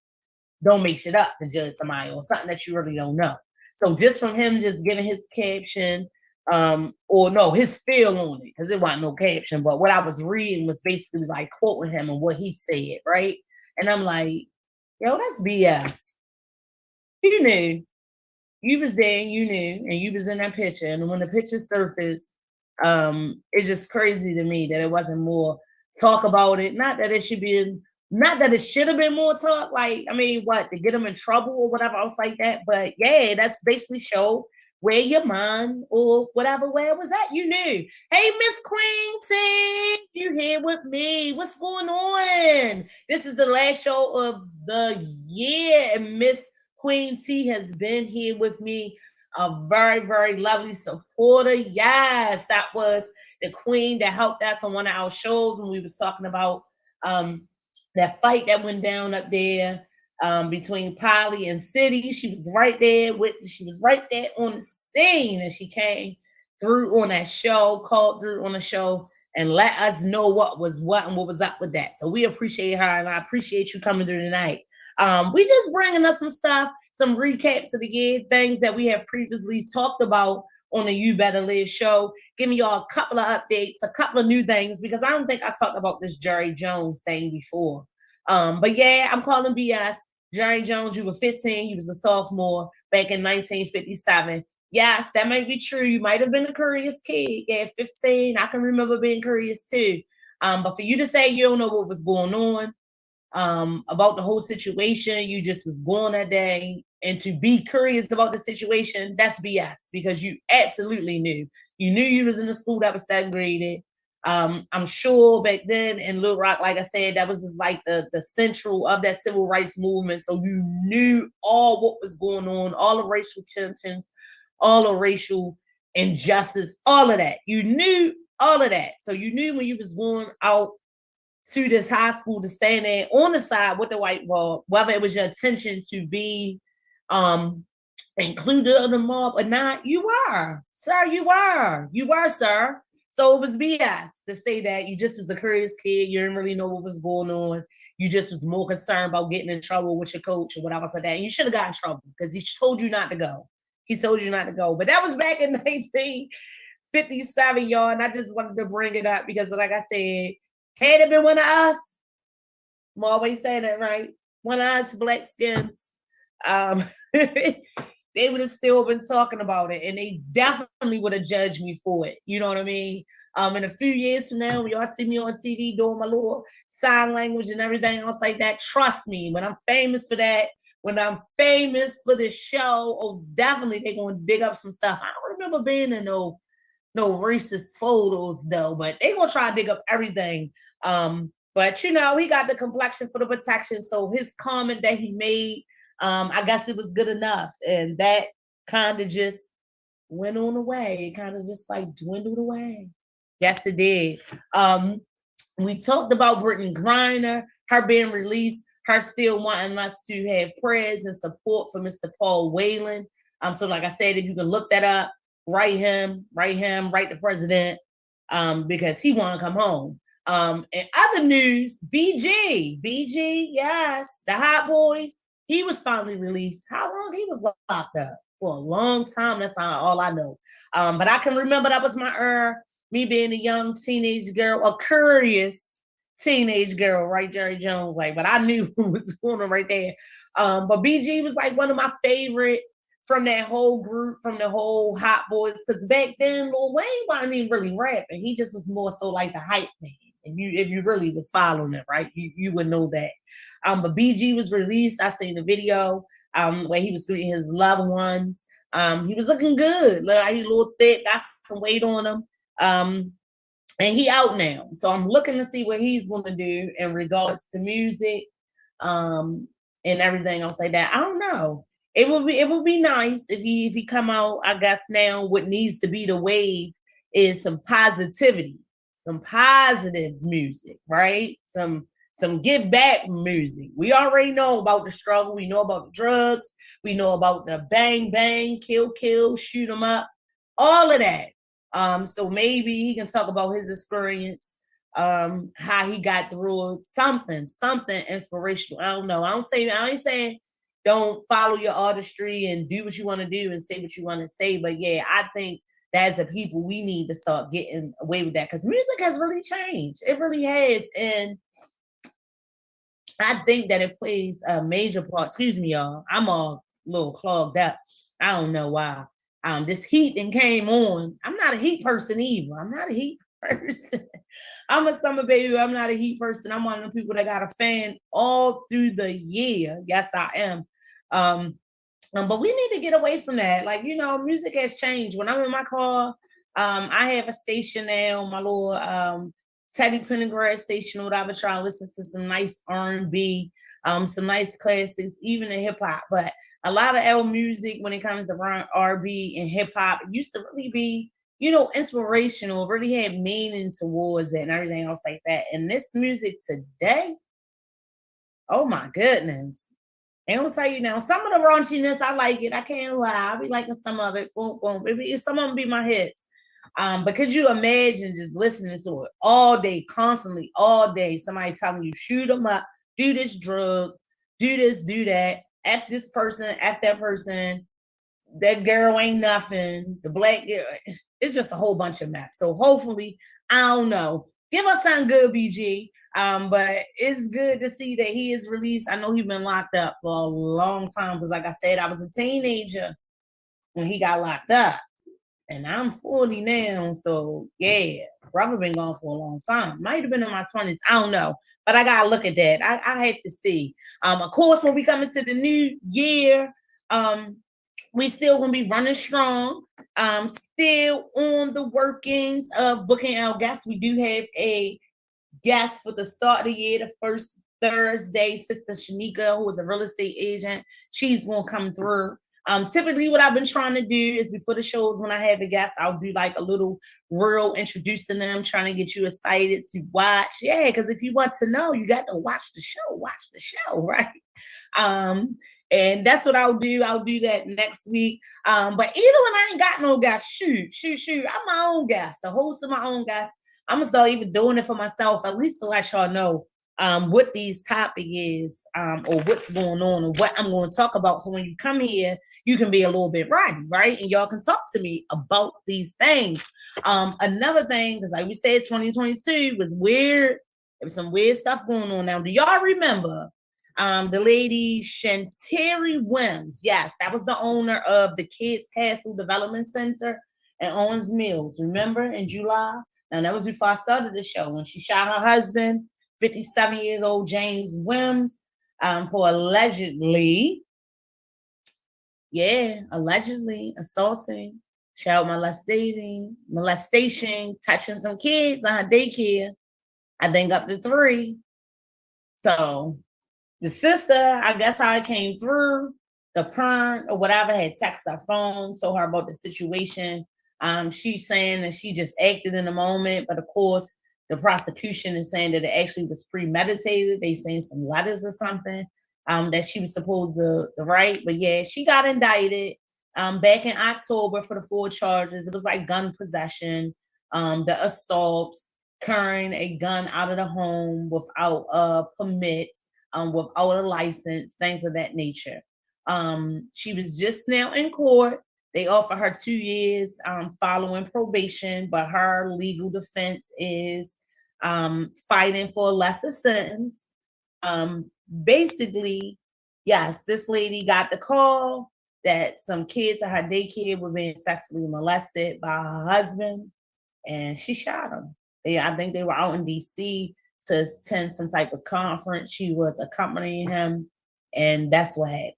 don't make shit up to judge somebody on something that you really don't know. So just from him just giving his caption, or no, his feel on it, because it wasn't no caption, but what I was reading was basically like quoting him and what he said, right? And I'm like, yo, that's BS. You knew. You was there and you knew, and you was in that picture. And when the picture surfaced, it's just crazy to me that it wasn't more talk about it. Not that it should be, not that it should have been more talk. Like, I mean, what, to get them in trouble or whatever else like that. But yeah, that's basically show where your mind or whatever, where it was at. You knew. Hey, Miss Queen T, you here with me? What's going on? This is the last show of the year, and Miss Queen T has been here with me a very, very lovely supporter. Yes, that was the queen that helped us on one of our shows when we were talking about that fight that went down up there between Polly and City. She was right there she was right there on the scene, and she came through on that show, called through on the show, and let us know what was what and what was up with that. So we appreciate her, and I appreciate you coming through tonight. We just bringing up some stuff, some recaps of the year, things that we have previously talked about on the You Better Live show. Giving y'all a couple of updates, a couple of new things, because I don't think I talked about this Jerry Jones thing before. But yeah, I'm calling BS. Jerry Jones, you were 15, you was a sophomore back in 1957. Yes, that might be true. You might have been a curious kid. Yeah, 15. I can remember being curious too. But for you to say you don't know what was going on about the whole situation, you just was going that day, and to be curious about the situation, that's BS, because you absolutely knew. You knew you was in a school that was segregated. I'm sure back then in Little Rock, like I said, that was just like the central of that civil rights movement. So you knew all what was going on, all the racial tensions, all the racial injustice, all of that. You knew all of that. So you knew when you was going out to this high school to stand there on the side with the white wall, whether it was your intention to be included in the mob or not, you were, sir, you were, sir. So it was BS to say that you just was a curious kid, you didn't really know what was going on. You just was more concerned about getting in trouble with your coach or whatever like that. And you should have got in trouble because he told you not to go. He told you not to go. But that was back in 1957, y'all. And I just wanted to bring it up because, like I said, had it been one of us, I'm always saying that, right? One of us black skins, they would have still been talking about it, and they definitely would have judged me for it. You know what I mean? In a few years from now, when y'all see me on TV doing my little sign language and everything else like that, trust me, when I'm famous for that, when I'm famous for this show, oh, definitely they're going to dig up some stuff. I don't remember being in no racist photos though, but they gonna try to dig up everything. But you know, he got the complexion for the protection. So his comment that he made, I guess it was good enough. And that kind of just went on away. It kind of just like dwindled away. Yes, it did. We talked about Brittany Griner, her being released, her still wanting us to have prayers and support for Mr. Paul Whelan. So like I said, if you can look that up, write the president, because he want to come home. In other news, BG, yes, the Hot Boys, he was finally released. How long he was locked up? For a long time. That's all I know. But I can remember that was my me being a young teenage girl, a curious teenage girl, right, Jerry Jones, like, but I knew who was going on right there. But BG was like one of my favorite from that whole group, from the whole Hot Boys, because back then Lil Wayne wasn't even really rapping. He just was more so like the hype man. If you really was following it, right, you would know that. But BG was released. I seen the video where he was greeting his loved ones. He was looking good. Look, he a little thick, got some weight on him. And he out now. So I'm looking to see what he's going to do in regards to music and everything else like that. I don't know. It would be nice if he come out. I guess now what needs to be the wave is some positivity, some positive music, right? Some give back music. We already know about the struggle. We know about the drugs. We know about the bang bang, kill, shoot 'em up, all of that. So maybe he can talk about his experience, how he got through it, something inspirational. I don't know. I ain't saying don't follow your artistry and do what you want to do and say what you want to say. But yeah, I think that as a people, we need to start getting away with that because music has really changed. It really has. And I think that it plays a major part. Excuse me, y'all. I'm all a little clogged up. I don't know why. This heat then came on. I'm not a heat person either. I'm not a heat person. I'm a summer baby. I'm not a heat person. I'm one of the people that got a fan all through the year. Yes, I am. But we need to get away from that. Like, you know, music has changed. When I'm in my car, I have a station now, my little Teddy Pendergrass station, what I would try to listen to some nice R&B, some nice classics, even the hip hop. But a lot of L music when it comes to R&B and hip hop, it used to really be, inspirational, really had meaning towards it and everything else like that. And this music today, oh my goodness. And I'll tell you now, some of the raunchiness, I like it. I can't lie. I be liking some of it. Boom, boom. Some of them be my hits. But could you imagine just listening to it all day, constantly, all day? Somebody telling you, shoot them up, do this drug, do this, do that, F this person, F that person, that girl ain't nothing, the black girl. It's just a whole bunch of mess. So hopefully, I don't know. Give us something good, BG. But it's good to see that he is released. I know he's been locked up for a long time because, like I said, I was a teenager when he got locked up, and I'm 40 now. So yeah, brother been gone for a long time. Might have been in my 20s. I don't know, but I gotta look at that. I have to see. Of course, when we come into the new year, we still gonna be running strong. Still on the workings of booking our guests. We do have a guest for the start of the year, the first Thursday. Sister Shanika, who is a real estate agent, she's gonna come through. Typically what I've been trying to do is before the shows, when I have a guest, I'll do like a little reel introducing them, trying to get you excited to watch. Yeah, because if you want to know, you got to watch the show, right? And that's what I'll do. I'll do that next week. But even when I ain't got no guest, shoot. I'm my own guest, the host of my own guest. I'm gonna start even doing it for myself, at least to let y'all know what these topic is, or what's going on, or what I'm going to talk about. So when you come here, you can be a little bit ready, right? And y'all can talk to me about these things. Another thing, because like we said, 2022 was weird. There was some weird stuff going on. Now, do y'all remember the lady Shanteri Wims? Yes, that was the owner of the Kids Castle Development Center in Owens Mills. Remember in July? Now, that was before I started the show, when she shot her husband, 57-year-old James Wims, for allegedly assaulting, child molestation, touching some kids on her daycare. I think up to 3. So the sister, I guess how it came through, the parent or whatever had texted her phone, told her about the situation. She's saying that she just acted in the moment, but of course, the prosecution is saying that it actually was premeditated. They sent some letters or something that she was supposed to write. But yeah, she got indicted back in October for the 4 charges. It was like gun possession, the assault, carrying a gun out of the home without a permit, without a license, things of that nature. She was just now in court. They offer her 2 years following probation, but her legal defense is fighting for a lesser sentence. Basically, yes, this lady got the call that some kids at her daycare were being sexually molested by her husband, and she shot him. I think they were out in DC to attend some type of conference. She was accompanying him, and that's what happened.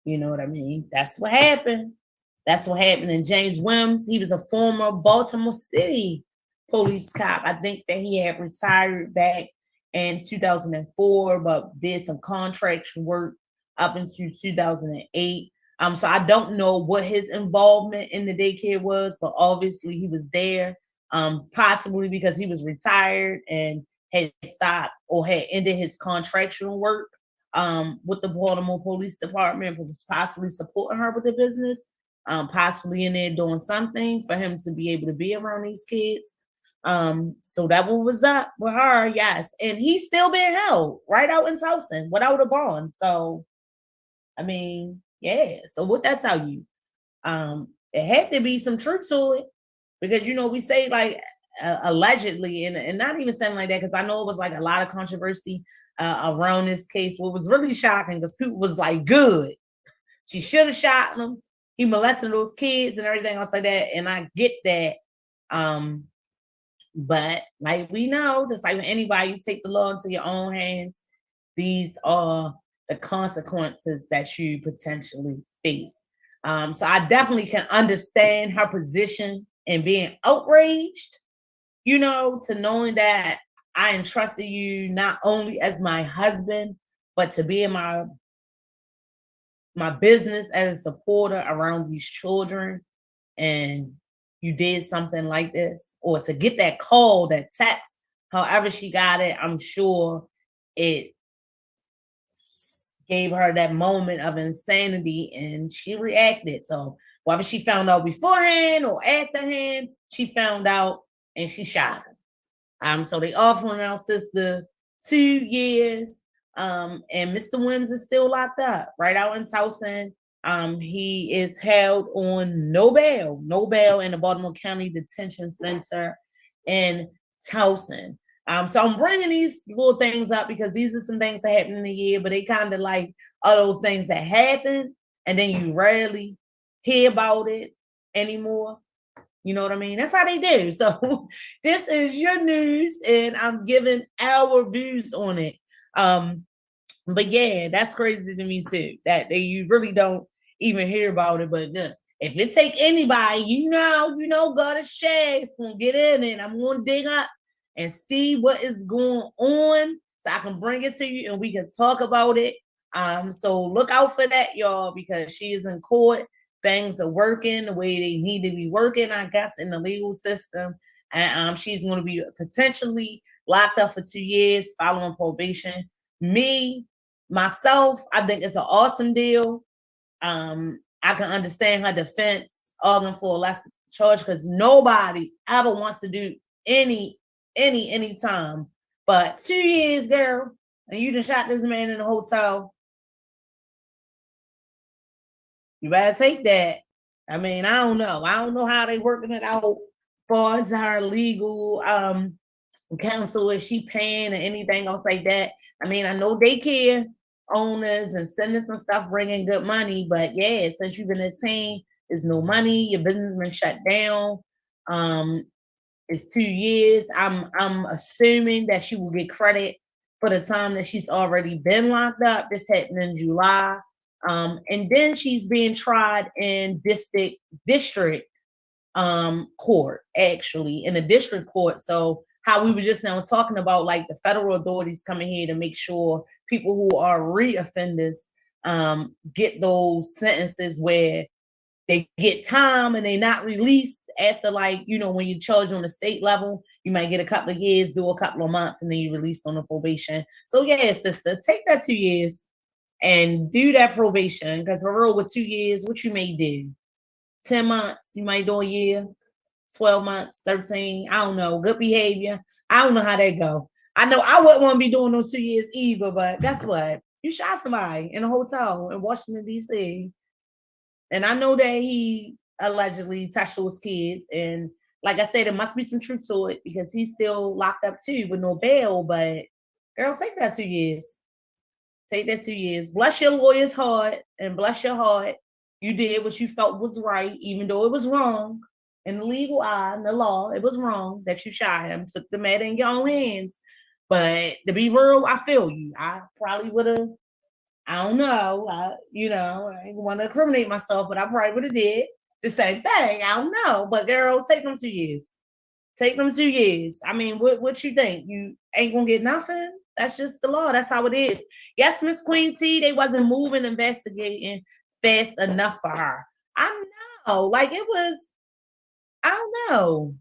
You know what I mean? That's what happened. And James Wims, he was a former Baltimore City police cop. I think that he had retired back in 2004, but did some contract work up into 2008. So I don't know what his involvement in the daycare was, but obviously he was there, possibly because he was retired and had stopped or had ended his contractual work with the Baltimore Police Department, was possibly supporting her with the business, possibly in there doing something for him to be able to be around these kids. So that one was up with her, yes. And he's still being held right out in Towson without a bond. So, I mean, yeah. So what that tell you? It had to be some truth to it, because we say like allegedly, and not even saying like that, because I know it was like a lot of controversy around this case. What was really shocking, because people was like, good, she should have shot him. He molested those kids and everything else like that. And I get that. But like we know, just like when anybody, you take the law into your own hands, these are the consequences that you potentially face. So I definitely can understand her position and being outraged, to knowing that I entrusted you not only as my husband, but to be my my business as a supporter around these children, and you did something like this, or to get that call, that text, however she got it, I'm sure it gave her that moment of insanity and she reacted. So whether she found out beforehand or afterhand, she found out and she shot him. So they offering our sister 2 years. And Mr. Wims is still locked up right out in Towson. He is held on no bail in the Baltimore County Detention Center in Towson. So I'm bringing these little things up because these are some things that happen in the year, but they kind of like are those things that happen and then you rarely hear about it anymore. You know what I mean? That's how they do. So this is your news and I'm giving our views on it. But yeah, that's crazy to me too, that you really don't even hear about it. But if it take anybody, God is Chase gonna get in and I'm gonna dig up and see what is going on so I can bring it to you and we can talk about it. So look out for that, y'all, because she is in court. Things are working the way they need to be working, I guess, in the legal system. And she's going to be potentially locked up for 2 years following probation. Myself, I think it's an awesome deal. I can understand her defense arguing for a lesser charge because nobody ever wants to do any time. But 2 years, girl, and you done shot this man in a hotel. You better take that. I mean, I don't know. I don't know how they working it out far as her legal counsel, if she paying or anything else like that. I mean, I know daycare owners and centers and stuff bringing good money, but yeah, since you've been detained, there's no money. Your business been shut down. It's 2 years. I'm assuming that she will get credit for the time that she's already been locked up. This happened in July. And then she's being tried in district court, actually, in the district court. So how we were just now talking about, like the federal authorities coming here to make sure people who are reoffenders get those sentences where they get time and they not released after, like, when you charge on the state level, you might get a couple of years, do a couple of months, and then you released on the probation. So yeah, sister, take that 2 years and do that probation, because for real, with 2 years, what you may do, 10 months, you might do a year, 12 months, 13, I don't know, good behavior. I don't know how that go. I know I wouldn't want to be doing those 2 years either, but guess what? You shot somebody in a hotel in Washington, D.C., and I know that he allegedly touched those kids. And like I said, there must be some truth to it because he's still locked up too with no bail. But girl, take that 2 years. Take that 2 years. Bless your lawyer's heart and bless your heart. You did what you felt was right, even though it was wrong. In the legal eye, in the law, it was wrong that you shot him, took the matter in your own hands. But to be real, I feel you. I probably would have, I don't know, I didn't want to incriminate myself, but I probably would have did the same thing. I don't know. But girl, take them 2 years. Take them 2 years. I mean, what you think? You ain't gonna get nothing? That's just the law. That's how it is. Yes, Miss Queen T, they wasn't moving, investigating fast enough for her. I know. Like it was, I don't know.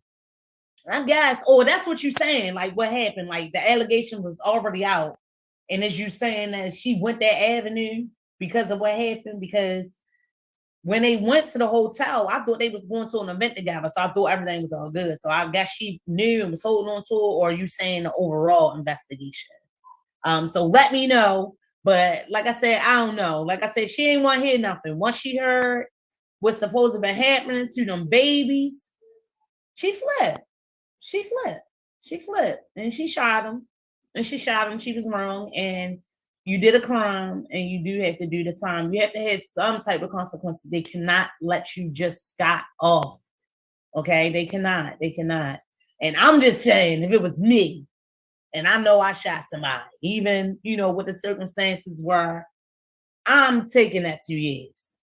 I guess, or that's what you're saying. Like what happened? Like the allegation was already out. And is you saying that she went that avenue because of what happened? Because when they went to the hotel, I thought they was going to an event together. So I thought everything was all good. So I guess she knew and was holding on to it, or are you saying the overall investigation? So let me know. But like I said, I don't know. Like I said, she ain't want to hear nothing. Once she heard what's supposed to be happening to them babies, she flipped. She flipped. And she shot him. She was wrong. And you did a crime and you do have to do the time. You have to have some type of consequences. They cannot let you just scot off. Okay? They cannot. And I'm just saying, if it was me, and I know I shot somebody, even, what the circumstances were, I'm taking that 2 years.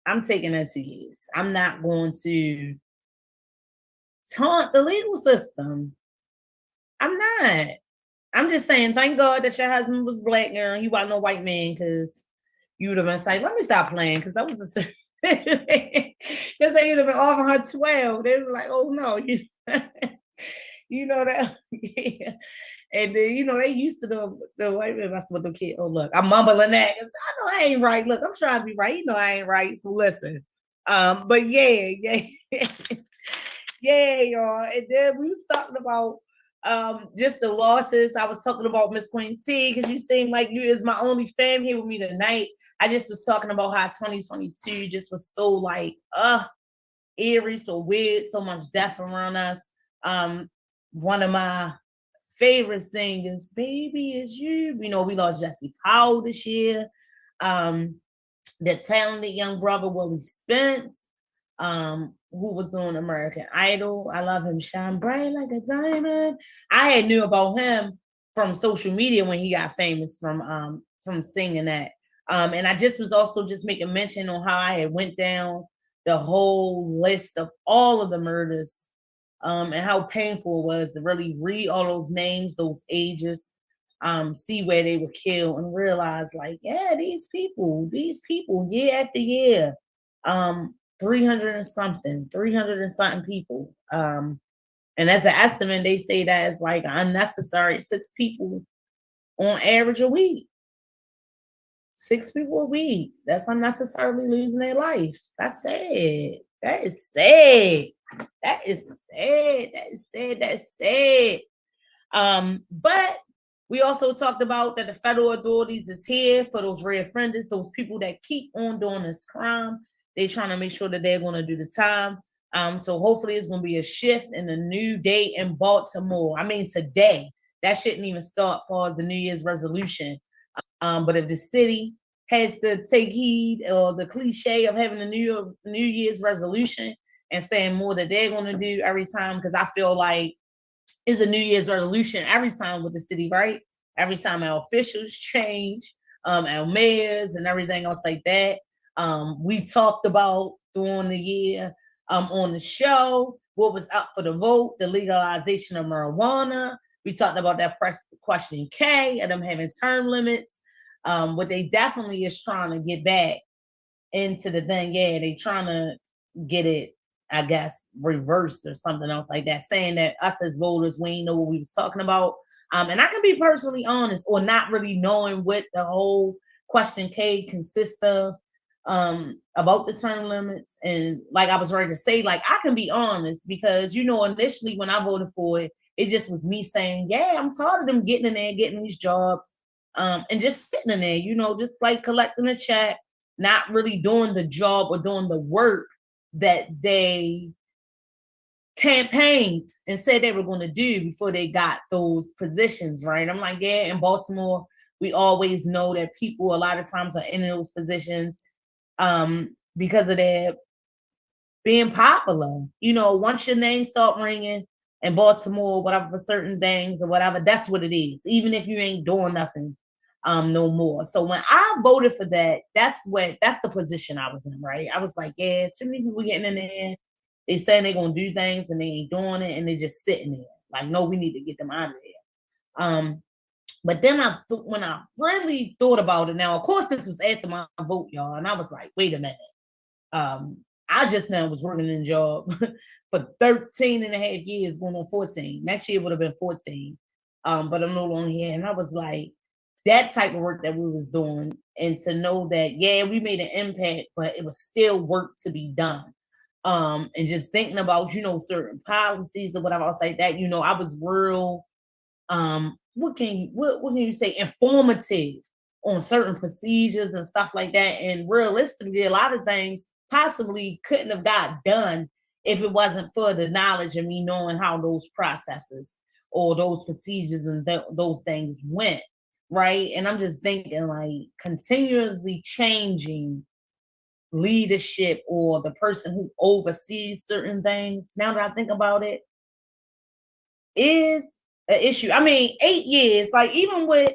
I'm not going to taunt the legal system. I'm not. I'm just saying, thank God that your husband was black, girl. He wasn't no white man, because you would have been like, let me stop playing, because that was a because they would have been offering her 12. They were like, oh no, you know that. Yeah. And then, they used to the white man. That's what the kid. Oh, look, I'm mumbling that because I know I ain't right. Look, I'm trying to be right. I ain't right. So listen. But yeah, yeah, y'all. And then we was talking about just the losses. I was talking about Miss Queen T, because you seem like you is my only fan here with me tonight. I just was talking about how 2022 just was so like eerie, so weird, so much death around us. One of my favorite singers, Baby Is You. We lost Jesse Powell this year. The talented young brother, Willie Spence, who was on American Idol. I love him, shine bright like a diamond. I had knew about him from social media when he got famous from singing that. And I just was also just making mention on how I had went down the whole list of all of the murders, and how painful it was to really read all those names, those ages, see where they were killed, and realize like, yeah, these people, year after year, 300 and something people. And as an estimate, they say that it's like unnecessary 6 people on average a week. 6 people a week. That's unnecessarily losing their life. That's sad. That is sad. That is sad. That is sad. That's sad. But we also talked about that the federal authorities is here for those reoffenders, those people that keep on doing this crime. They're trying to make sure that they're going to do the time. So hopefully it's going to be a shift in a new day in Baltimore. I mean, today. That shouldn't even start for the New Year's resolution. But if the city has to take heed or the cliche of having a New Year's resolution and saying more that they're going to do every time, because I feel like it's a New Year's resolution every time with the city, right? Every time our officials change, our mayors and everything else like that. We talked about during the year on the show what was up for the vote, the legalization of marijuana. We talked about that question K and them having term limits. What they definitely is trying to get back into the thing. Yeah, they trying to get it, I guess, reversed or something else like that, saying that us as voters, we ain't know what we was talking about. And I can be personally honest, or not really knowing what the whole question K consists of, about the term limits. And like I was ready to say, like, I can be honest, because, initially when I voted for it, it just was me saying, yeah, I'm tired of them getting in there, getting these jobs, and just sitting in there, just like collecting a check, not really doing the job or doing the work that they campaigned and said they were going to do before they got those positions, right? I'm like, yeah, in Baltimore, we always know that people a lot of times are in those positions because of their being popular. Once your name start ringing in Baltimore, whatever, for certain things or whatever, that's what it is, even if you ain't doing nothing no more. So when I voted for that, that's the position I was in, right? I was like, yeah, too many people getting in there. They saying they're gonna do things and they ain't doing it, and they're just sitting there. Like, no, we need to get them out of there. But then when I really thought about it, now of course this was after my vote, y'all, and I was like, wait a minute. I just now was working in a job for 13 and a half years, going on 14. Next year would have been 14. But I'm no longer here. And I was like, that type of work that we was doing, and to know that, yeah, we made an impact, but it was still work to be done. And just thinking about, certain policies or whatever else like that, I was real, what can you say, informative on certain procedures and stuff like that. And realistically, a lot of things possibly couldn't have got done if it wasn't for the knowledge of me knowing how those processes or those procedures and those things went, right? And I'm just thinking, like, continuously changing leadership or the person who oversees certain things, now that I think about it, is an issue. I mean, 8 years, like, even with,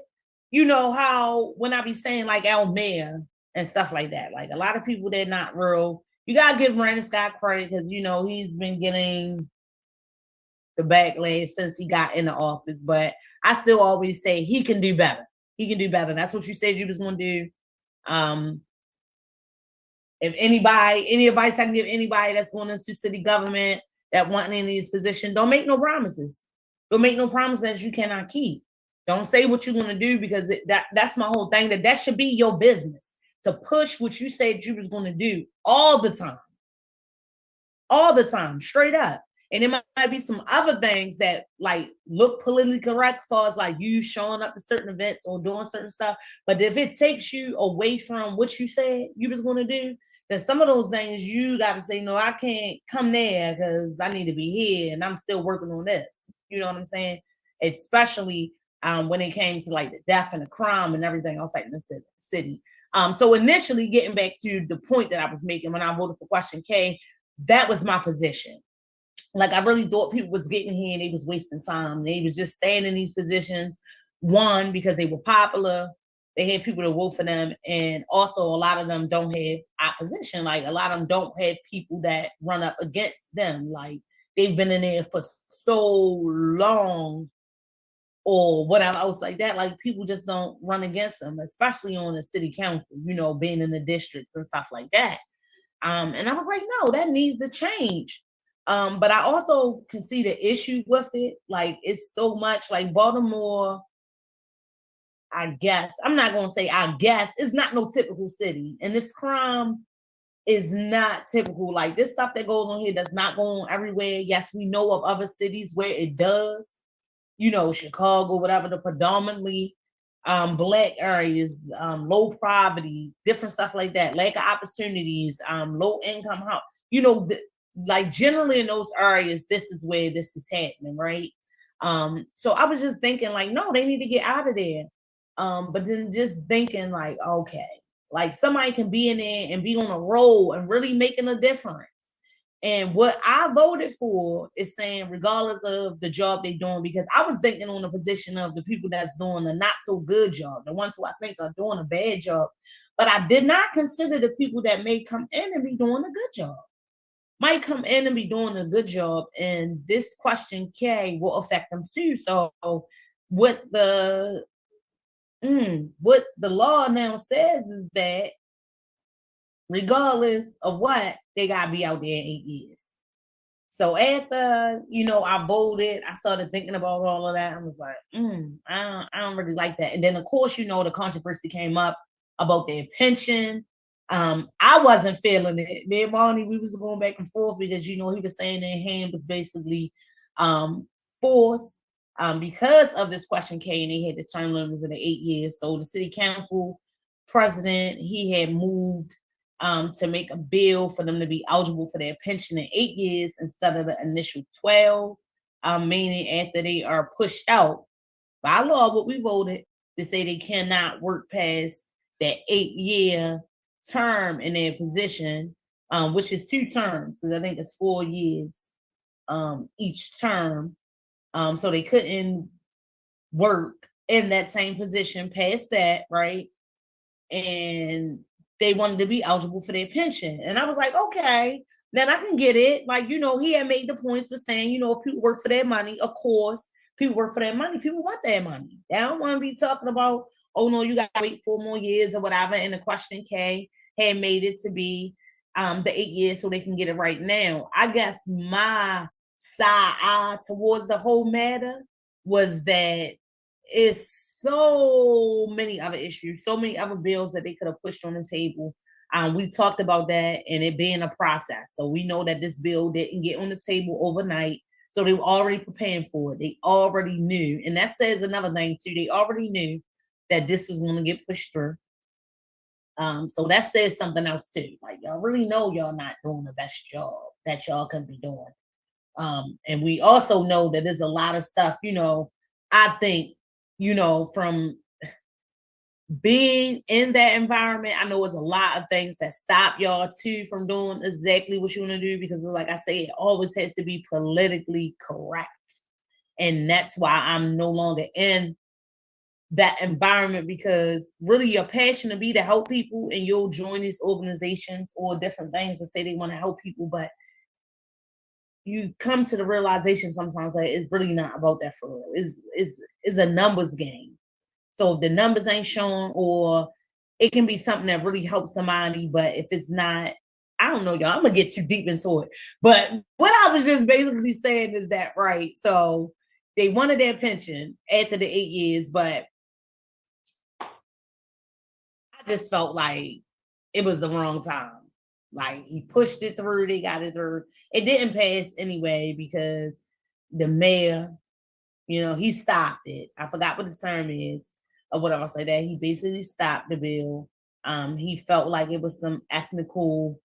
how when I be saying like our mayor and stuff like that, like a lot of people, they're not real. You gotta give Brandon Scott credit because he's been getting the backlash since he got in the office, but I still always say he can do better. He can do better. That's what you said you was gonna do. If any advice I can give anybody that's going into city government that wanting in these positions, don't make no promises. Don't make no promises that you cannot keep. Don't say what you're going to do, because that's my whole thing. That should be your business, to push what you said you was going to do all the time, straight up. And there might be some other things that like look politically correct, for as like you showing up to certain events or doing certain stuff. But if it takes you away from what you said you was going to do, then some of those things you got to say, no, I can't come there because I need to be here and I'm still working on this. You know what I'm saying? Especially when it came to like the death and the crime and everything else like in the city. So initially, getting back to the point that I was making when I voted for question K, that was my position. Like, I really thought people was getting here and they was wasting time. They was just staying in these positions, one, because they were popular. They had people to vote for them. And also a lot of them don't have opposition. Like, a lot of them don't have people that run up against them. Like, they've been in there for so long or whatever else like that. Like, people just don't run against them, especially on the city council, you know, being in the districts and stuff like that. And I was like, no, that needs to change. But I also can see the issue with it. Like, it's so much like Baltimore, I guess. I'm not going to say I guess. It's not no typical city. And this crime is not typical. Like, this stuff that goes on here does not go on everywhere. Yes, we know of other cities where it does. You know, Chicago, whatever, the predominantly Black areas, low poverty, different stuff like that, lack of opportunities, low income house. You know, like generally in those areas, this is where this is happening, right? So I was just thinking, like, no, they need to get out of there. But then just thinking, like, okay, like somebody can be in there and be on a roll and really making a difference. And what I voted for is saying, regardless of the job they're doing, because I was thinking on the position of the people that's doing a not so good job, the ones who I think are doing a bad job. But I did not consider the people that may come in and be doing a good job. Might come in and be doing a good job, and this question K will affect them too. So what the law now says is that regardless of what, they gotta be out there in 8 years. So after, you know, I voted, I started thinking about all of that. I was like, I don't really like that. And then of course, you know, the controversy came up about their pension. I wasn't feeling it. Me and Marnie, we was going back and forth because, you know, he was saying their hand was basically forced because of this question K, and they had the term limits of the 8 years. So the city council president, he had moved to make a bill for them to be eligible for their pension in 8 years instead of the initial 12, meaning after they are pushed out by law, what we voted to say they cannot work past that 8-year term in their position, which is 2 terms, because I think it's 4 years each term. So they couldn't work in that same position past that, right? And they wanted to be eligible for their pension. And I was like, okay, then I can get it. Like, you know, he had made the points for saying, you know, if people work for their money, of course, people work for their money. People want their money. They don't want to be talking about, oh, no, you got to wait 4 more years or whatever. And the question K had made it to be the 8 years so they can get it right now. I guess my side towards the whole matter was that it's so many other issues, so many other bills that they could have pushed on the table. We talked about that and it being a process. So we know that this bill didn't get on the table overnight. So they were already preparing for it. They already knew. And that says another thing too. They already knew that this was going to get pushed through. So that says something else too. Like, y'all really know y'all not doing the best job that y'all could be doing. And we also know that there's a lot of stuff, you know, I think, you know, from being in that environment, I know it's a lot of things that stop y'all too from doing exactly what you want to do, because like I say, it always has to be politically correct. And that's why I'm no longer in that environment, because really your passion to be to help people, and you'll join these organizations or different things to say they want to help people, but you come to the realization sometimes that it's really not about that for real. It's a numbers game. So if the numbers ain't shown, or it can be something that really helps somebody, but if it's not, I don't know, y'all. I'm gonna get too deep into it. But what I was just basically saying is that, right? So they wanted their pension after the 8 years, but I just felt like it was the wrong time. Like he pushed it through, they got it through. It didn't pass anyway because the mayor, he stopped it. I forgot what the term is or whatever I say that. He basically stopped the bill. He felt like it was some ethnical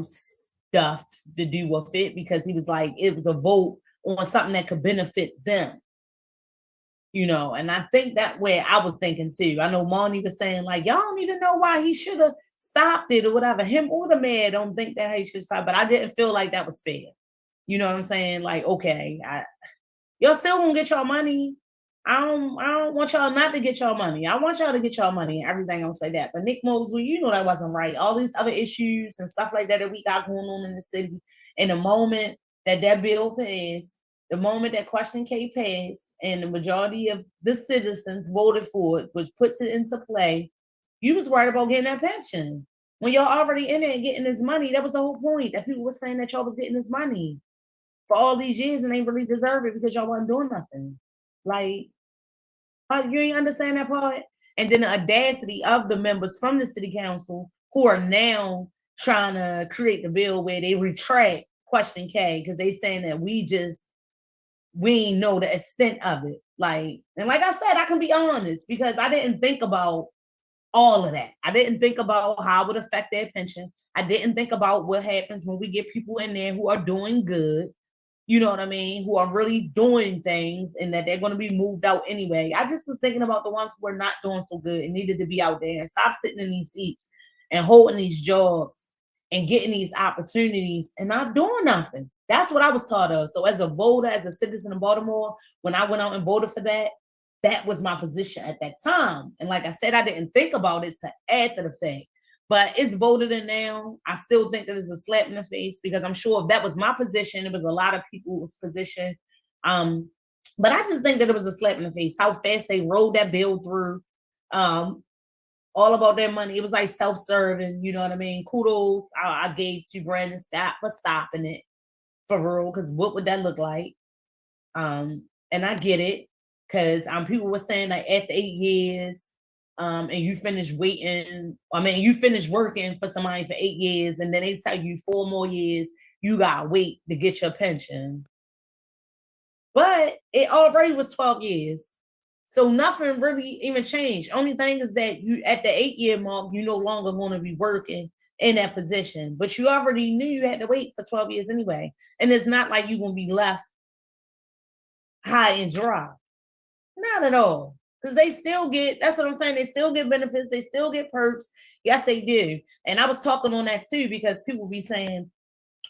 stuff to do with it because he was like, it was a vote on something that could benefit them. And I think that way I was thinking too. I know Marnie was saying, like, y'all don't even know why he should have stopped it or whatever. Him or the mayor don't think that he should stop, but I didn't feel like that was fair. You know what I'm saying? Like, okay, y'all still gonna get y'all money. I don't want y'all not to get y'all money. I want y'all to get y'all money and everything. I'll say that. But Nick Mosley, that wasn't right. All these other issues and stuff like that we got going on in the city. In the moment that bill passed, the moment that Question K passed, and the majority of the citizens voted for it, which puts it into play, you was worried about getting that pension. When y'all already in there getting this money, that was the whole point. That people were saying that y'all was getting this money for all these years and they really deserve it because y'all wasn't doing nothing. Like, you ain't understand that part? And then the audacity of the members from the city council who are now trying to create the bill where they retract Question K because they saying that we ain't know the extent of it. Like, and like I said, I can be honest because I didn't think about all of that. I didn't think about how it would affect their pension. I didn't think about what happens when we get people in there who are doing good. You know what I mean? Who are really doing things and that they're going to be moved out anyway. I just was thinking about the ones who are not doing so good and needed to be out there and stop sitting in these seats and holding these jobs and getting these opportunities and not doing nothing. That's what I was taught of. So as a voter, as a citizen of Baltimore, when I went out and voted for that, that was my position at that time. And like I said, I didn't think about it to after the fact. But it's voted in now. I still think that it's a slap in the face because I'm sure if that was my position, it was a lot of people's position. But I just think that it was a slap in the face. How fast they rolled that bill through. All about their money. It was like self-serving, you know what I mean? Kudos I gave to Brandon Scott for stopping it for real, because what would that look like? And I get it, because people were saying that after 8 years, and you finish you finish working for somebody for 8 years, and then they tell you 4 more years, you gotta wait to get your pension. But it already was 12 years. So nothing really even changed. Only thing is that you at the 8-year mark, you're no longer going to be working in that position. But you already knew you had to wait for 12 years anyway. And it's not like you're going to be left high and dry. Not at all. Because they still get, that's what I'm saying, they still get benefits, they still get perks. Yes, they do. And I was talking on that too, because people be saying,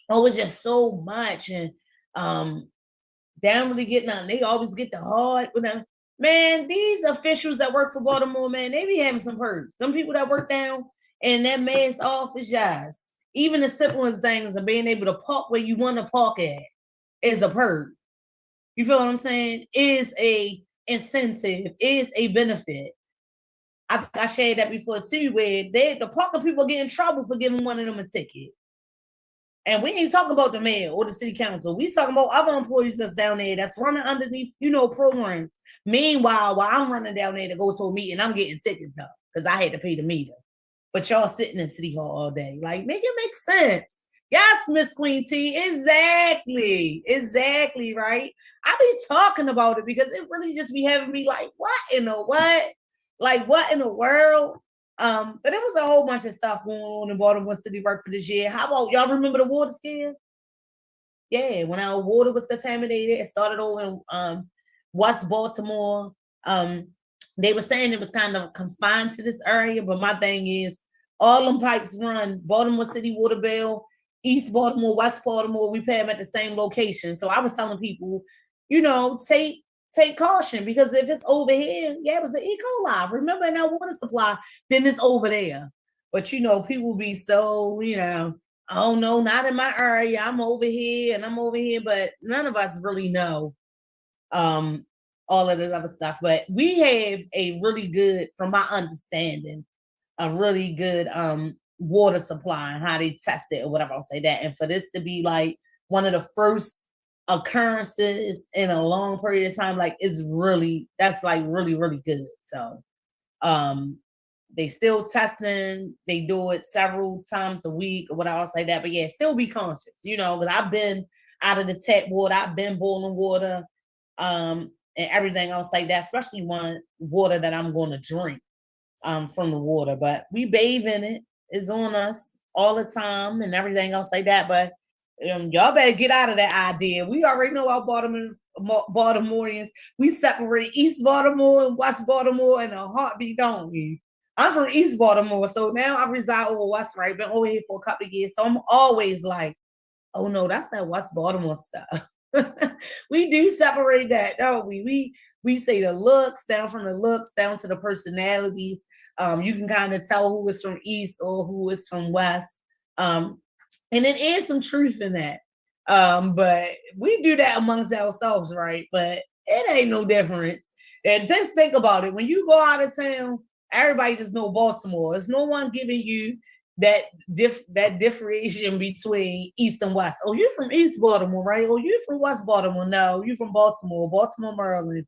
oh, it's just so much. And they don't really get nothing. They always get the hard with them. Man, these officials that work for Baltimore, man, they be having some perks. Some people that work down in that mayor's office, yes. Even the simplest things of being able to park where you want to park at is a perk. You feel what I'm saying? Is a incentive, is a benefit. I shared that before too, where the parking people get in trouble for giving one of them a ticket. And we ain't talking about the mayor or the city council. We talking about other employees that's down there that's running underneath, programs. Meanwhile, while I'm running down there to go to a meeting, I'm getting tickets though, because I had to pay the meter. But y'all sitting in City Hall all day. Like, make it make sense. Yes, Miss Queen T, exactly, right? I be talking about it because it really just be having me like, what in the what? Like, what in the world? But it was a whole bunch of stuff going on in Baltimore City work for this year. How about y'all remember the water scare? Yeah, when our water was contaminated, it started over in West Baltimore. They were saying it was kind of confined to this area, but my thing is, all them pipes run Baltimore City water bill, East Baltimore, West Baltimore. We pay them at the same location. So I was telling people, take caution, because if it's over here, it was the E. coli. Remember, in our water supply, then it's over there. But people be so, I don't know, not in my area. I'm over here and I'm over here, but none of us really know all of this other stuff. But we have a really good, from my understanding, a really good water supply and how they test it or whatever, I'll say that. And for this to be like one of the first occurrences in a long period of time, like that's like really, really good. So they still testing, they do it several times a week or whatever, I'll say that. But yeah, still be conscious, because I've been out of the tap water, I've been boiling water, and everything else like that, especially water that I'm going to drink from the water. But we bathe in it. It's on us all the time and everything else like that. But y'all better get out of that idea. We already know our Baltimoreans. We separate East Baltimore and West Baltimore in a heartbeat, don't we? I'm from East Baltimore, so now I reside over West, right? Been over here for a couple of years, so I'm always like, oh no, that's that West Baltimore stuff. We do separate that, don't we? We say the looks, down from the looks, down to the personalities. You can kind of tell who is from East or who is from West. And it is some truth in that. But we do that amongst ourselves, right? But it ain't no difference. And just think about it. When you go out of town, everybody just know Baltimore. There's no one giving you that differentiation between East and West. Oh, you're from East Baltimore, right? Oh, you're from West Baltimore. No, you're from Baltimore, Maryland.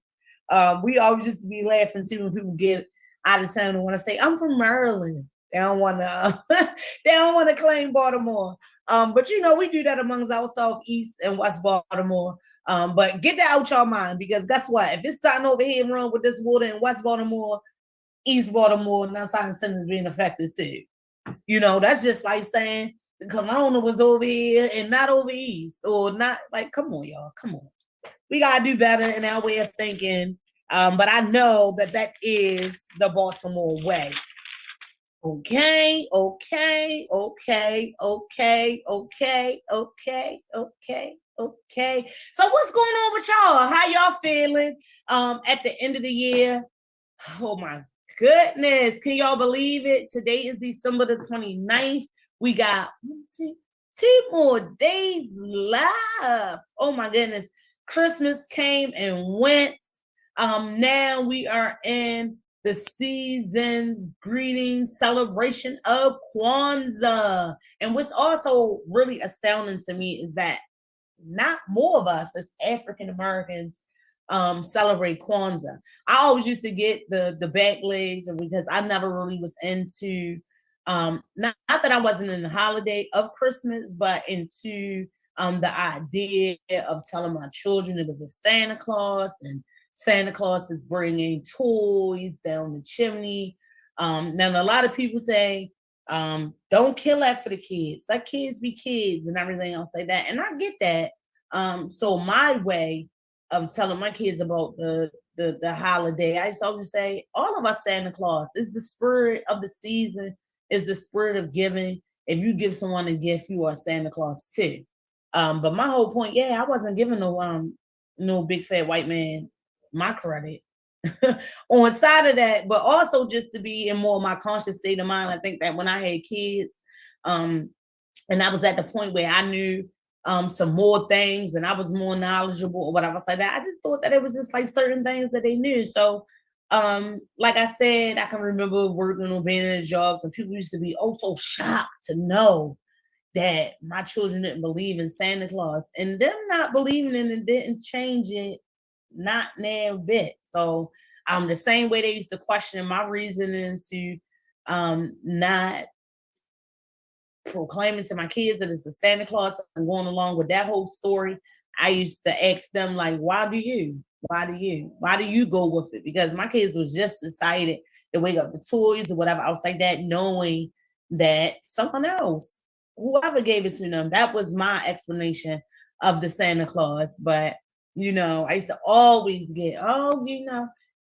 We always just be laughing too when people get out of town and want to say, I'm from Maryland. They don't want to claim Baltimore. But we do that amongst ourselves, East and West Baltimore. But get that out your mind, because guess what? If it's starting over here and run with this water in West Baltimore, East Baltimore, and outside the center is being affected too. That's just like saying the corona was over here and not over East, or not. Like, come on, y'all, come on. We gotta do better in our way of thinking. But I know that is the Baltimore way. Okay. So what's going on with y'all? How y'all feeling at the end of the year? Oh my goodness. Can y'all believe it? Today is December the 29th. We got 2 more days left. Oh my goodness. Christmas came and went. Now we are in the season greeting celebration of Kwanzaa. And what's also really astounding to me is that not more of us as African Americans celebrate Kwanzaa. I always used to get the backlash because I never really was into not that I wasn't in the holiday of Christmas, but into the idea of telling my children it was a Santa Claus, and Santa Claus is bringing toys down the chimney. Now a lot of people say, don't kill that for the kids. Let kids be kids and everything else like that. And I get that. So my way of telling my kids about the holiday, I used to always say, all of us Santa Claus is the spirit of the season, is the spirit of giving. If you give someone a gift, you are Santa Claus too. But my whole point, I wasn't giving no big fat white man my credit on side of that, but also just to be in more of my conscious state of mind. I think that when I had kids, and I was at the point where I knew some more things and I was more knowledgeable or whatever like that, I just thought that it was just like certain things that they knew. So like I said, I can remember working on being in jobs and people used to be so shocked to know that my children didn't believe in Santa Claus, and them not believing in it didn't change it, not a bit. So the same way they used to question my reasoning to not proclaiming to my kids that it's a Santa Claus and going along with that whole story, I used to ask them, like, why do you go with it? Because my kids was just excited to wake up the toys or whatever else like that, knowing that someone else, whoever gave it to them, that was my explanation of the Santa Claus. But I used to always get,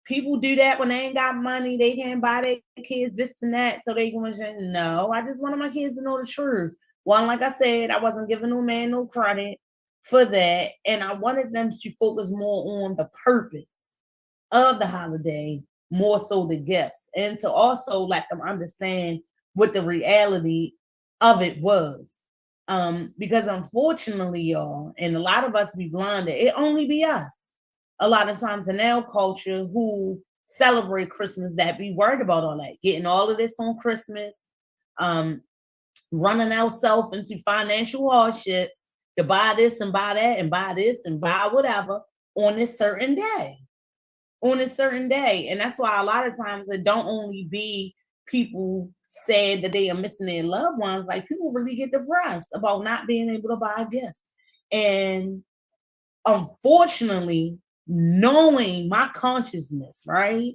people do that when they ain't got money, they can't buy their kids this and that, so they can say, no, I just wanted my kids to know the truth. One, like I said, I wasn't giving no man no credit for that, and I wanted them to focus more on the purpose of the holiday, more so the gifts, and to also let them understand what the reality of it was. Because unfortunately, y'all, and a lot of us be blinded, it only be us a lot of times in our culture who celebrate Christmas that be worried about all that, getting all of this on Christmas, running ourselves into financial hardships to buy this and buy that and buy this and buy whatever on this certain day. On a certain day. And that's why a lot of times it don't only be people sad that they are missing their loved ones, like people really get depressed about not being able to buy gifts. And unfortunately, knowing my consciousness, right,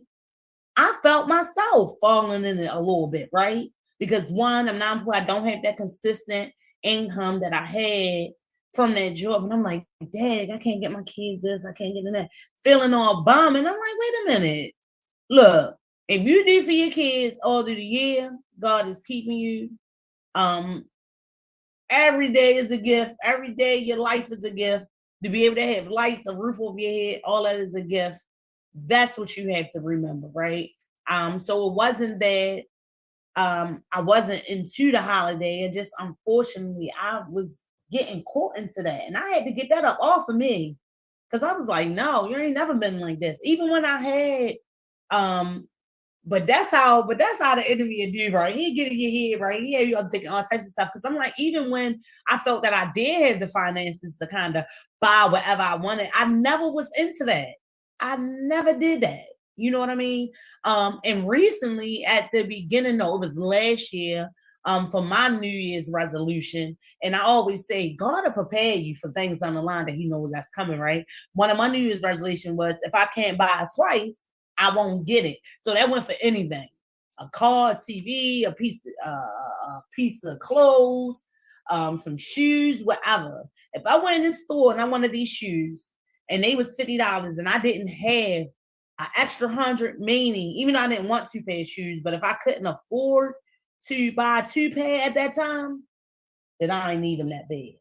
I felt myself falling in it a little bit, right? Because one, I don't have that consistent income that I had from that job. And I'm like, Dad, I can't get my kids this, I can't get in that. Feeling all bum. And I'm like, wait a minute. Look, if you do for your kids all through the year, God is keeping you. Every day is a gift. Every day your life is a gift. To be able to have lights, a roof over your head, all that is a gift. That's what you have to remember, right? So it wasn't that I wasn't into the holiday. It just unfortunately I was getting caught into that. And I had to get that up off of me. Cause I was like, no, you ain't never been like this. Even when I had but that's how the enemy will do, right? He get in your head, right? He have you up thinking all types of stuff. Cause I'm like, even when I felt that I did have the finances to kind of buy whatever I wanted, I never was into that. I never did that. You know what I mean? And recently at the beginning, no, it was last year, for my New Year's resolution. And I always say, God will prepare you for things on the line that He knows that's coming, right? One of my New Year's resolution was if I can't buy it twice, I won't get it. So that went for anything: a car, a TV, a piece of clothes, some shoes, whatever. If I went in the store and I wanted these shoes and they was $50 and I didn't have an extra 100, meaning even though I didn't want 2 pair of shoes, but if I couldn't afford to buy 2 pair at that time, then I ain't need them that bad.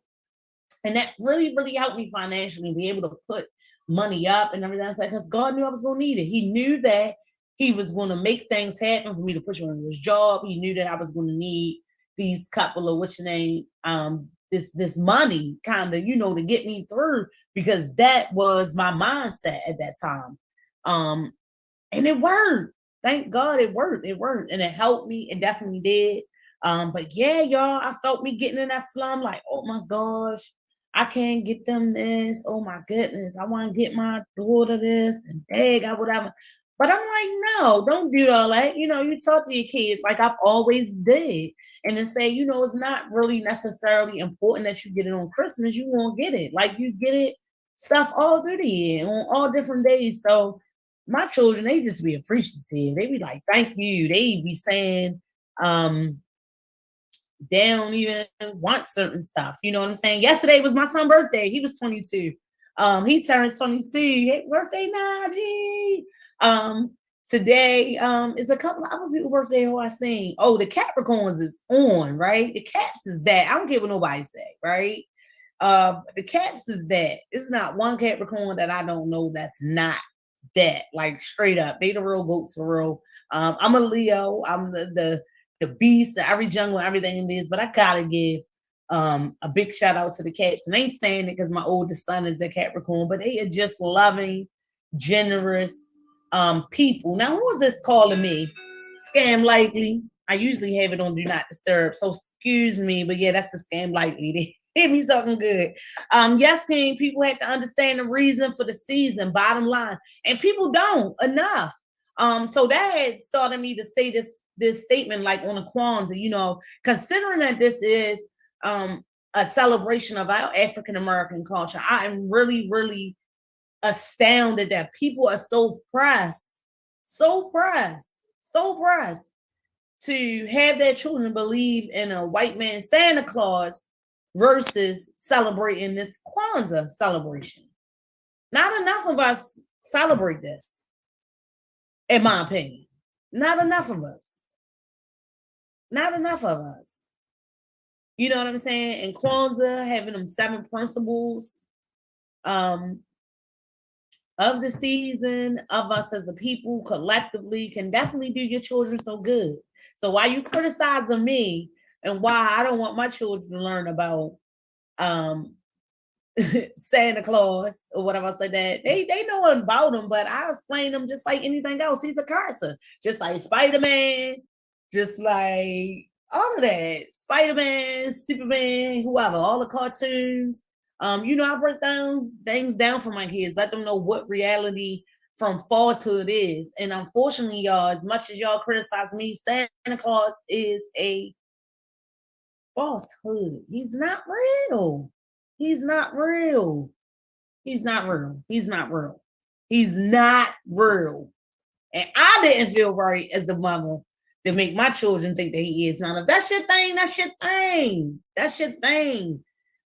And that really, really helped me financially be able to put money up and everything else. Because God knew I was going to need it. He knew that He was going to make things happen for me to push on this job. He knew that I was going to need these couple of this money kind of, to get me through, because that was my mindset at that time. And it worked. Thank God it worked. It worked. And it helped me. It definitely did. But yeah, y'all, I felt me getting in that slum, like, oh my gosh, I can't get them this. Oh my goodness, I want to get my daughter this and dang, I whatever. But I'm like, no, don't do all that. You talk to your kids like I've always did. And then say, it's not really necessarily important that you get it on Christmas. You won't get it. Like you get it stuff all through the year on all different days. So my children, they just be appreciative. They be like, thank you. They be saying, they don't even want certain stuff. You know what I'm saying? Yesterday was my son's birthday. He was 22. He turned 22. Hey, birthday, Najee. Today is a couple of other people's birthday who I seen. Oh, the Capricorns is on, right? The Caps is that. I don't care what nobody say, right? The Caps is that. It's not one Capricorn that I don't know that's not that. Like straight up. They the real goats for real. I'm a Leo. I'm the beast, the every jungle, everything in this, but I gotta give a big shout out to the Cats. And I ain't saying it because my oldest son is a Capricorn, but they are just loving, generous people. Now, who is this calling me? Scam Likely. I usually have it on Do Not Disturb, so excuse me, but yeah, that's the Scam Likely. They hit me something good. Yes, King, people have to understand the reason for the season, bottom line. And people don't enough. So that had started me to say this statement like on a Kwanzaa, considering that this is a celebration of our African American culture. I am really, really astounded that people are so pressed to have their children believe in a white man Santa Claus versus celebrating this Kwanzaa celebration. Not enough of us celebrate this, in my opinion. Not enough of us. Not enough of us. You know what I'm saying? And Kwanzaa, having them 7 principles of the season, of us as a people collectively, can definitely do your children so good. So why you criticizing me and why I don't want my children to learn about Santa Claus or whatever I said that. They know about him, but I explain him just like anything else. He's a character, just like Spider-Man, just like all of that. Spider-Man, Superman, whoever, all the cartoons. I break things down for my kids, let them know what reality from falsehood is. And unfortunately, y'all, as much as y'all criticize me, Santa Claus is a falsehood. He's not real. He's not real. He's not real. He's not real. He's not real. And I didn't feel right as the mother to make my children think that he is. Now, if that's your thing, that's your thing. That's your thing.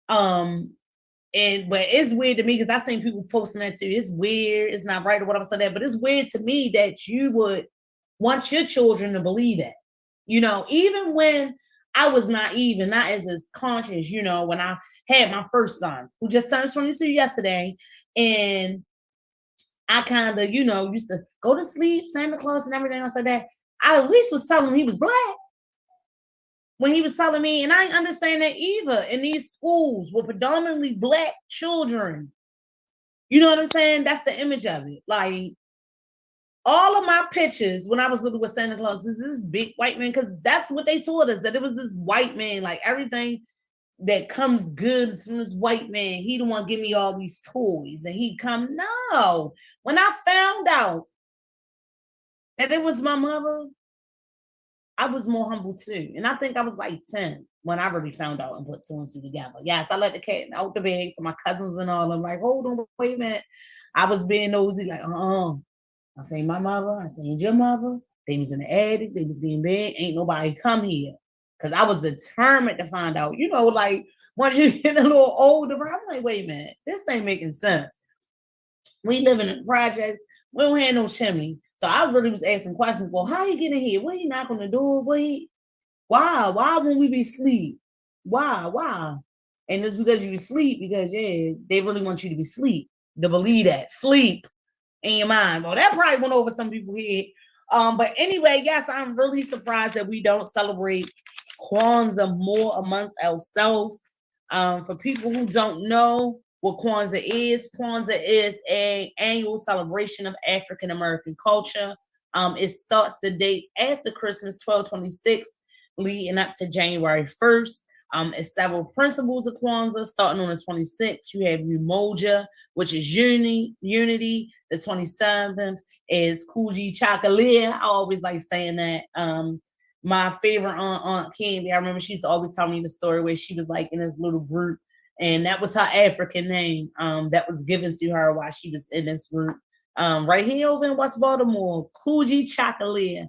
But it's weird to me because I seen people posting that too. It's weird. It's not right or whatever said that, but it's weird to me that you would want your children to believe that. Even when I was naive and not as conscious, when I had my first son who just turned 22 yesterday, and I kind of, used to go to sleep, Santa Claus and everything else like that. I at least was telling him he was black when he was telling me, and I didn't understand that either. In these schools with predominantly black children, you know what I'm saying? That's the image of it. Like all of my pictures when I was little with Santa Claus is this big white man, because that's what they told us, that it was this white man, like everything that comes good from this white man. He the one give me all these toys, and he come. No, when I found out that it was my mother, I was more humble too. And I think I was like 10 when I really found out and put two and two together. Yes, I let the cat out the bag to my cousins and all. I'm like, hold on, wait a minute. I was being nosy, like, I seen my mother, I seen your mother. They was in the attic, they was getting big. Ain't nobody come here. Because I was determined to find out. Like once you get a little older, I'm like, wait a minute, this ain't making sense. We live in the projects, we don't have no chimney. So I really was asking questions. Well, how you getting here? What you knock on the door? Why? Why won't we be asleep? Why? And it's because you sleep, because they really want you to be asleep. To believe that. Sleep in your mind. Well, that probably went over some people's head. But anyway, yes, I'm really surprised that we don't celebrate Kwanzaa more amongst ourselves. For people who don't know what Kwanzaa is an annual celebration of African American culture. It starts the date after Christmas, 12/26, leading up to January 1st. It's several principles of Kwanzaa. Starting on the 26th, you have Umoja, which is unity. The 27th is Kuji Chakalia. I always like saying that. My favorite Aunt Candy, I remember she used to always tell me the story where she was like in this little group, and that was her African name that was given to her while she was in this group. Right here over in West Baltimore, Kuji Chakalia,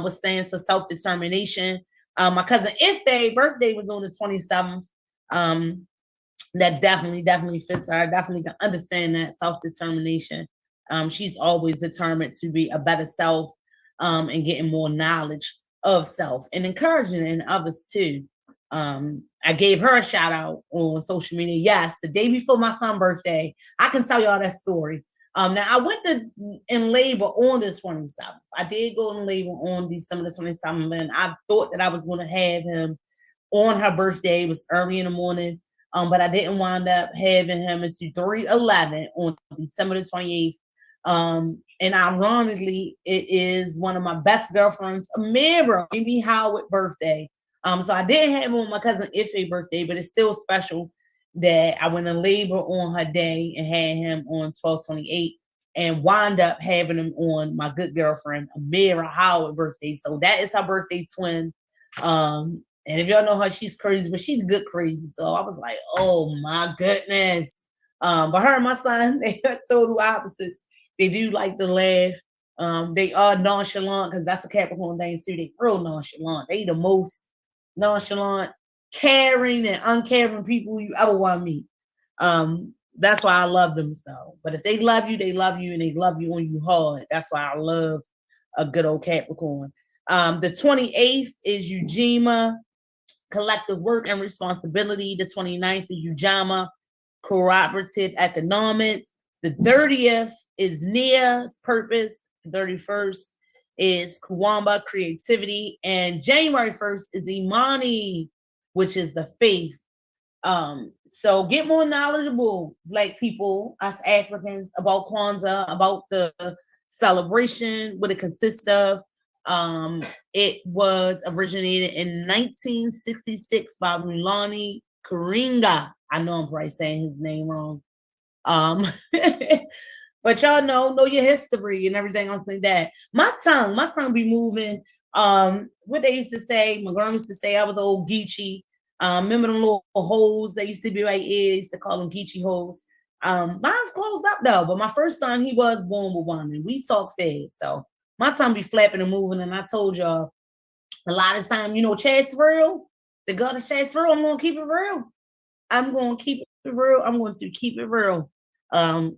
which stands for self-determination. My cousin Ife birthday was on the 27th. That definitely fits her. I definitely can understand that self-determination. She's always determined to be a better self, and getting more knowledge of self and encouraging in others too. I gave her a shout out on social media. Yes, the day before my son's birthday. I can tell y'all that story. Now I went in labor on the 27th. I did go in labor on December the 27th, and I thought that I was going to have him on her birthday. It was early in the morning, but I didn't wind up having him until 3/11 on December the 28th. And ironically, it is one of my best girlfriends, Amira, Amy Howard birthday. So I didn't have him on my cousin Ife birthday, but it's still special that I went in labor on her day and had him on 12/28 and wound up having him on my good girlfriend Amira Howard birthday. So that is her birthday twin. And if y'all know her, she's crazy, but she's good crazy. So I was like, oh my goodness. But her and my son, they are total opposites. They do like to laugh. They are nonchalant, because that's a Capricorn thing too. They real nonchalant. They the most nonchalant, caring, and uncaring people you ever want to meet. That's why I love them so. But if they love you, and they love you on you hard. That's why I love a good old Capricorn. The 28th is Ujima, collective work and responsibility. The 29th is Ujama, cooperative economics. The 30th is Nia's purpose. The 31st is Kuwamba, creativity. And January 1st is Imani, which is the faith. So get more knowledgeable, Black people, us Africans, about Kwanzaa, about the celebration, what it consists of. It was originated in 1966 by Mulani Karinga. I know I'm probably saying his name wrong. But y'all know your history and everything else like that. My tongue be moving. What they used to say, my grandma used to say I was old geechee. Remember them little holes that used to be right here? They used to call them geechee holes. Mine's closed up though, but my first son, he was born with one, and we talk fast. So my tongue be flapping and moving, and I told y'all a lot of time, ChasReal, the God of ChasReal, I'm gonna keep it real. I'm going to keep it real. I'm going to keep it real. I'm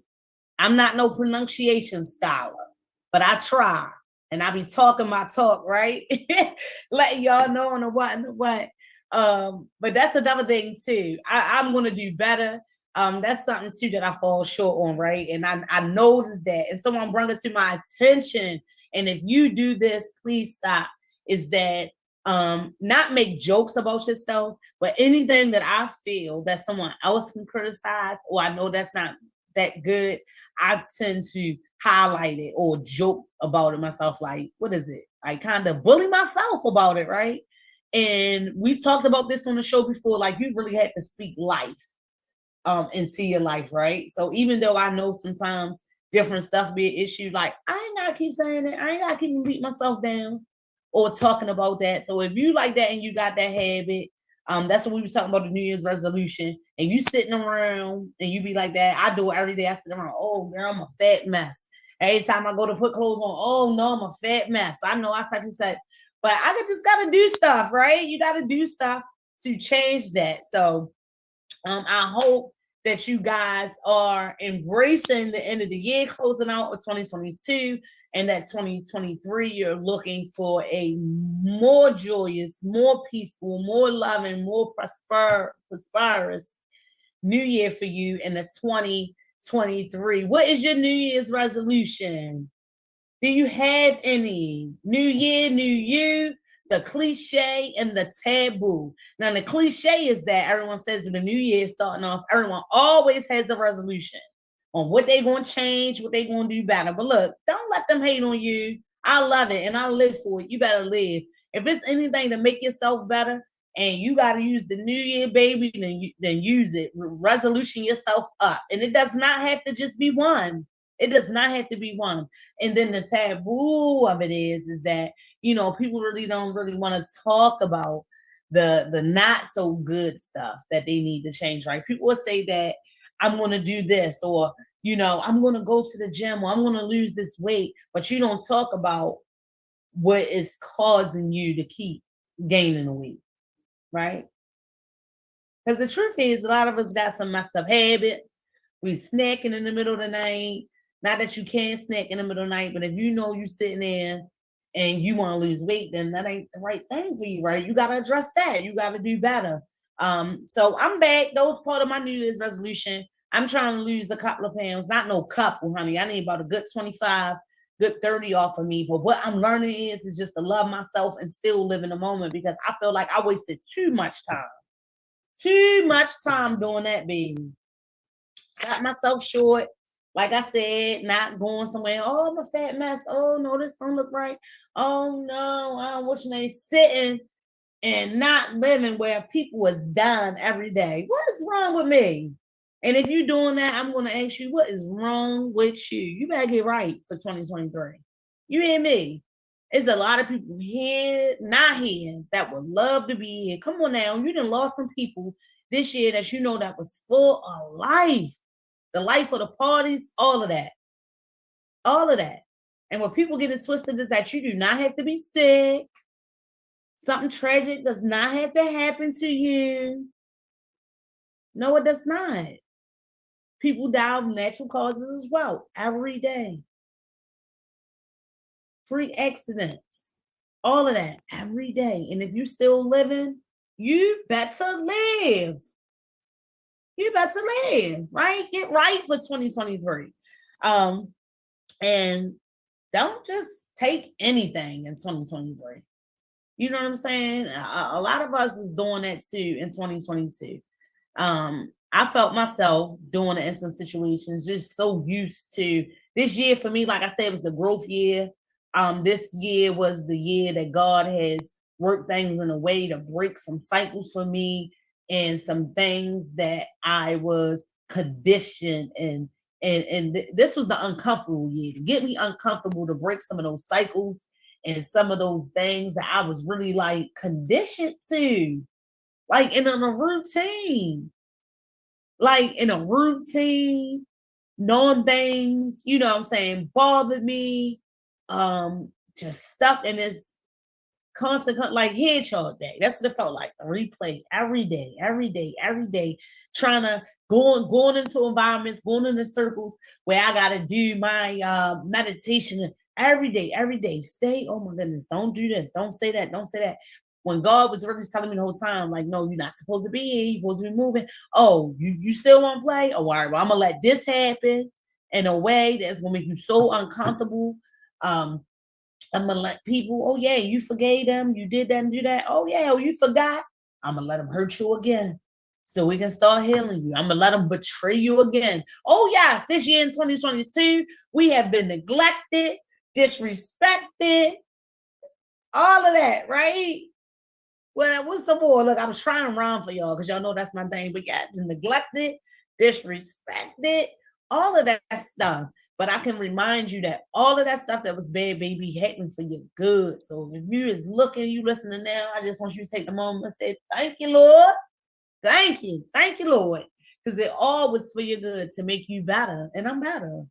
not no pronunciation scholar, but I try, and I be talking my talk, right? Letting y'all know on the what and the what. But that's another thing too. I'm going to do better. That's something too that I fall short on, right? And I noticed that, and someone brought it to my attention. And if you do this, please stop. Is that not make jokes about yourself, but anything that I feel that someone else can criticize, or I know that's not that good, I tend to highlight it or joke about it myself. Like, what is it? I kind of bully myself about it, right? And we've talked about this on the show before. Like, you really had to speak life into your life, right? So even though I know sometimes different stuff be an issue, like I ain't gotta keep saying it. I ain't gotta keep beating myself down or talking about that. So if you like that and you got that habit, that's what we were talking about, the New Year's resolution, and you sitting around and you be like that. I do it every day. I sit around, oh girl, I'm a fat mess. Every time I go to put clothes on, oh no, I'm a fat mess. I know I such and such, but I just gotta do stuff, right? You gotta do stuff to change that. So I hope that you guys are embracing the end of the year, closing out with 2022, and that 2023 you're looking for a more joyous, more peaceful, more loving, more prosperous new year for you in the 2023. What is your New Year's resolution? Do you have any? New year, new you, the cliche and the taboo. Now, the cliche is that everyone says when the new year is starting off, everyone always has a resolution on what they're going to change, what they're going to do better. But look, don't let them hate on you. I love it and I live for it. You better live. If it's anything to make yourself better and you got to use the new year, baby, then use it. Resolution yourself up. And it does not have to just be one. It does not have to be one. And then the taboo of it is that, people really don't really want to talk about the not so good stuff that they need to change, right? People will say that I'm going to do this, or, I'm going to go to the gym, or I'm going to lose this weight, but you don't talk about what is causing you to keep gaining the weight, right? Because the truth is, a lot of us got some messed up habits. We snacking in the middle of the night. Not that you can't snack in the middle of the night, but if you know you're sitting there and you want to lose weight, then that ain't the right thing for you, right? You got to address that. You got to do better. So I'm back. That was part of my New Year's resolution. I'm trying to lose a couple of pounds. Not no couple, honey. I need about a good 25, good 30 off of me. But what I'm learning is just to love myself and still live in the moment, because I feel like I wasted too much time. Too much time doing that, baby. Got myself short. Like I said, not going somewhere. Oh, I'm a fat mess. Oh no, this don't look right. Oh no, I don't wish they sitting and not living where people was dying every day. What is wrong with me? And if you're doing that, I'm going to ask you, what is wrong with you? You better get right for 2023. You hear me? There's a lot of people here, not here, that would love to be here. Come on now. You done lost some people this year that that was full of life. The life of the parties, all of that. All of that. And what people get it twisted is that you do not have to be sick. Something tragic does not have to happen to you. No, it does not. People die of natural causes as well every day. Free accidents, all of that every day. And if you're still living, you better live. You better live, right? Get right for 2023. And don't just take anything in 2023. You know what I'm saying? A lot of us is doing that too in 2022. I felt myself doing it in some situations, just so used to this year for me. Like I said, it was the growth year. This year was the year that God has worked things in a way to break some cycles for me and some things that I was conditioned and this was the uncomfortable year to get me uncomfortable, to break some of those cycles and some of those things that I was really like conditioned to, like in a routine, knowing things, you know what I'm saying, bothered me, just stuck in this constant, like hedgehog day. That's what it felt like. A replay every day, trying to going into environments, going into circles where I gotta do my meditation every day. Stay, oh my goodness, don't do this, don't say that. When God was really telling me the whole time, like, no, you're not supposed to be here, you're supposed to be moving. Oh, you still want to play? Oh, all right, well, I'm gonna let this happen in a way that's gonna make you so uncomfortable. I'm gonna let people, oh yeah, you forgave them, you did that and do that. Oh yeah, oh, you forgot. I'm gonna let them hurt you again so we can start healing you. I'm gonna let them betray you again. Oh yes, this year in 2022, we have been neglected, disrespected, all of that, right? Well, what's some more? Look, I was trying to rhyme for y'all because y'all know that's my thing. But yeah, neglected, disrespected, all of that stuff. But I can remind you that all of that stuff that was bad, baby, happened for your good. So if you is looking, you listening now, I just want you to take the moment and say, thank you, Lord. Thank you. Thank you, Lord. Because it all was for your good to make you better. And I'm better.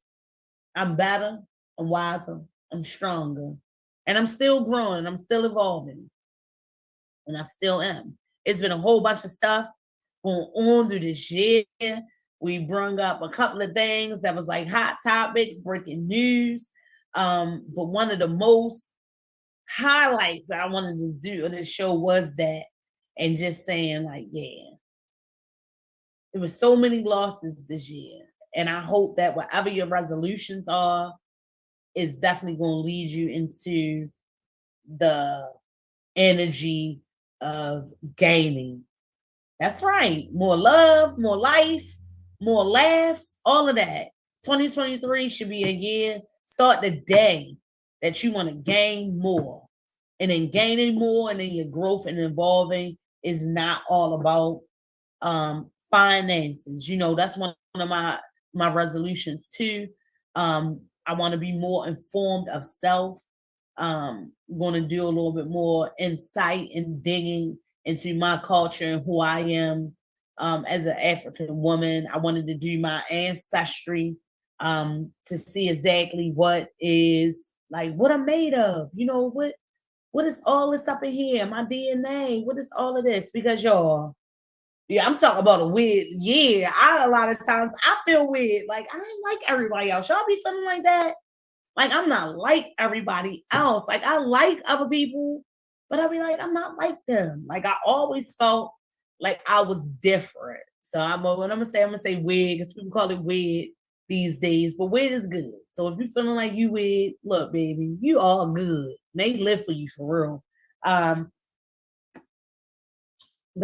I'm better. I'm wiser. I'm stronger. And I'm still growing. I'm still evolving. And I still am. It's been a whole bunch of stuff going on through this year. We brung up a couple of things that was like hot topics, breaking news. But one of the most highlights that I wanted to do on this show was that, and just saying like, yeah, there was so many losses this year. And I hope that whatever your resolutions are is definitely going to lead you into the energy of gaining. That's right. More love, more life, more laughs, all of that. 2023 should be a year. Start the day that you want to gain more. And then gaining more and then your growth and evolving is not all about finances. You know, that's one of my resolutions too. I want to be more informed of self. Want to do a little bit more insight and digging into my culture and who I am as an African woman. I wanted to do my ancestry to see exactly what is like what I'm made of. You know, what is all this up in here? My DNA. What is all of this? Because y'all, yeah, I'm talking about a weird year. A lot of times I feel weird. Like I ain't like everybody else. Y'all be feeling like that? Like I'm not like everybody else. Like I like other people, but I'll be like, I'm not like them. Like I always felt like I was different. So I'm gonna say weird because people call it weird these days, but weird is good. So if you're feeling like you weird, look, baby, you all good. They live for you for real. But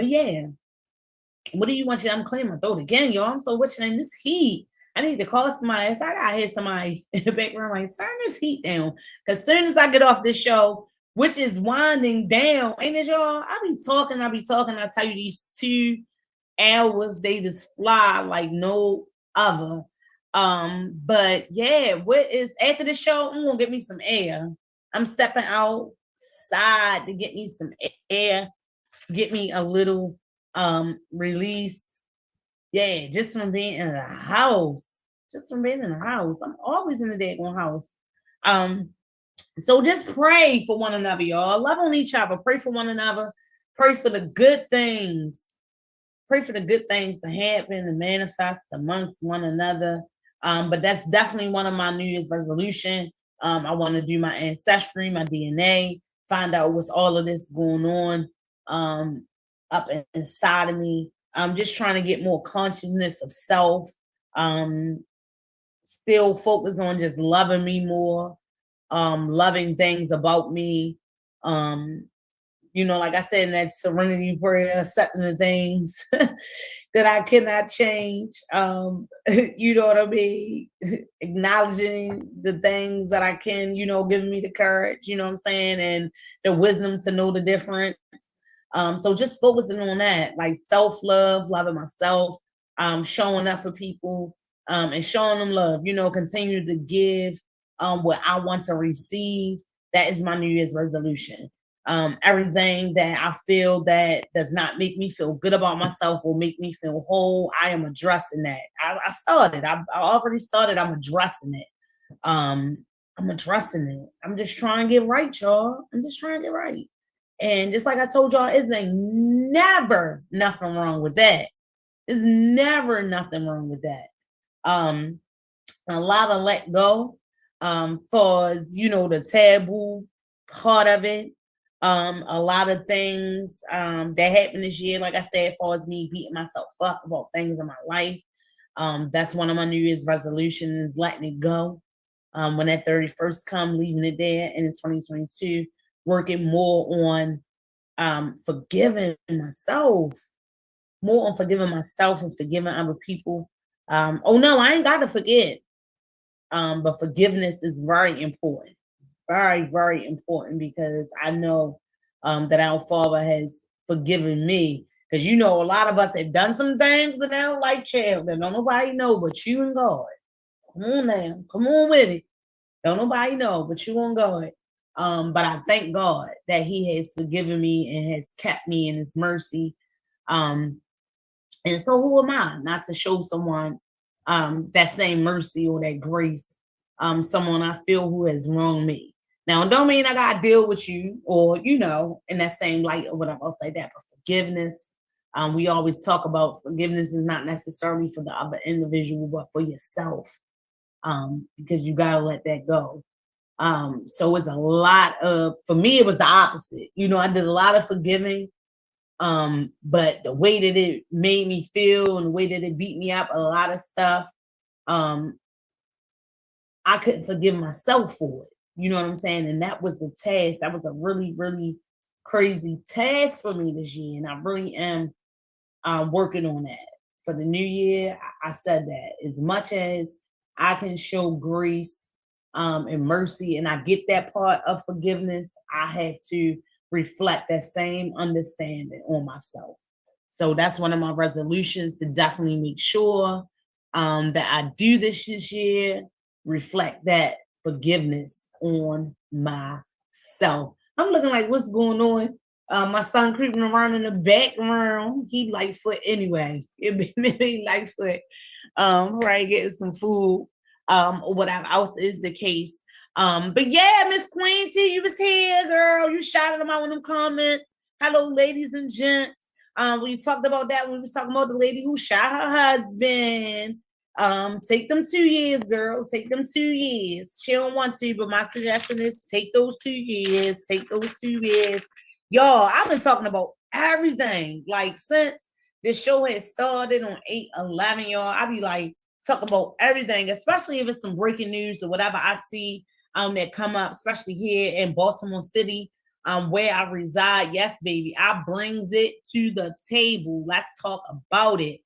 yeah, what do you want you? I'm clearing my throat again, y'all. I'm so what's your name? This heat. I need to call somebody. So I gotta hear somebody in the background like turn this heat down. Cause soon as I get off this show, which is winding down, ain't it, y'all? I be talking. I tell you these 2 hours, they just fly like no other. But yeah, what is after the show? I'm gonna get me some air. I'm stepping outside to get me some air, get me a little release. Yeah, just from being in the house. I'm always in the daggone house. So just pray for one another, y'all. Love on each other. Pray for one another. Pray for the good things. Pray for the good things to happen and manifest amongst one another. But that's definitely one of my New Year's resolution. I want to do my ancestry, my DNA, find out what's all of this going on up inside of me. I'm just trying to get more consciousness of self. Still focus on just loving me more, loving things about me. You know, like I said in that serenity prayer, accepting the things that I cannot change. You know what I mean? Acknowledging the things that I can, giving me the courage, you know what I'm saying, and the wisdom to know the difference. So just focusing on that, like self-love, loving myself, showing up for people, and showing them love, continue to give what I want to receive. That is my New Year's resolution. Everything that I feel that does not make me feel good about myself will make me feel whole. I am addressing that. I started. I already started. I'm addressing it. I'm addressing it. I'm just trying to get right, y'all. I'm just trying to get right. And just like I told y'all, it's like never nothing wrong with that. There's never nothing wrong with that. A lot of let go. For the taboo part of it. A lot of things that happened this year, like I said, as far as me beating myself up about things in my life. That's one of my New Year's resolutions, letting it go. When that 31st come, leaving it there, and in 2022, working more on forgiving myself, and forgiving other people. Oh no, I ain't got to forget. But forgiveness is very important. Very, very important, because I know that our Father has forgiven me. Because a lot of us have done some things in our life, child, that don't nobody know but you and God. Come on now, come on with it. Don't nobody know but you and God. But I thank God that He has forgiven me and has kept me in His mercy. And so who am I not to show someone that same mercy or that grace, someone I feel who has wronged me. Now, it don't mean I gotta deal with you or, in that same light or whatever, I'll say that, but forgiveness. We always talk about forgiveness is not necessarily for the other individual, but for yourself. Because you gotta let that go. So it's a lot of, for me, it was the opposite. I did a lot of forgiving. But the way that it made me feel and the way that it beat me up, a lot of stuff, I couldn't forgive myself for it. You know what I'm saying? And that was the task. That was a really, really crazy task for me this year. And I really am working on that. For the new year, I said that as much as I can show grace and mercy, and I get that part of forgiveness, I have to reflect that same understanding on myself. So that's one of my resolutions, to definitely make sure that I do this year, reflect that forgiveness on myself. I'm looking like, what's going on? My son creeping around in the background. He Lightfoot anyway. It be Lightfoot. Right, getting some food, or whatever else is the case. But yeah, Miss Queen T, you was here, girl. You shouted them out in them comments. Hello, ladies and gents. We talked about that when we was talking about the lady who shot her husband. Take them 2 years, girl. Take them 2 years. She don't want to, but my suggestion is take those 2 years. Take those 2 years. Y'all, I've been talking about everything. Like, since this show has started on 8/11, y'all, I be like, talk about everything, especially if it's some breaking news or whatever I see that come up, especially here in Baltimore City, where I reside. Yes, baby, I brings it to the table. Let's talk about it.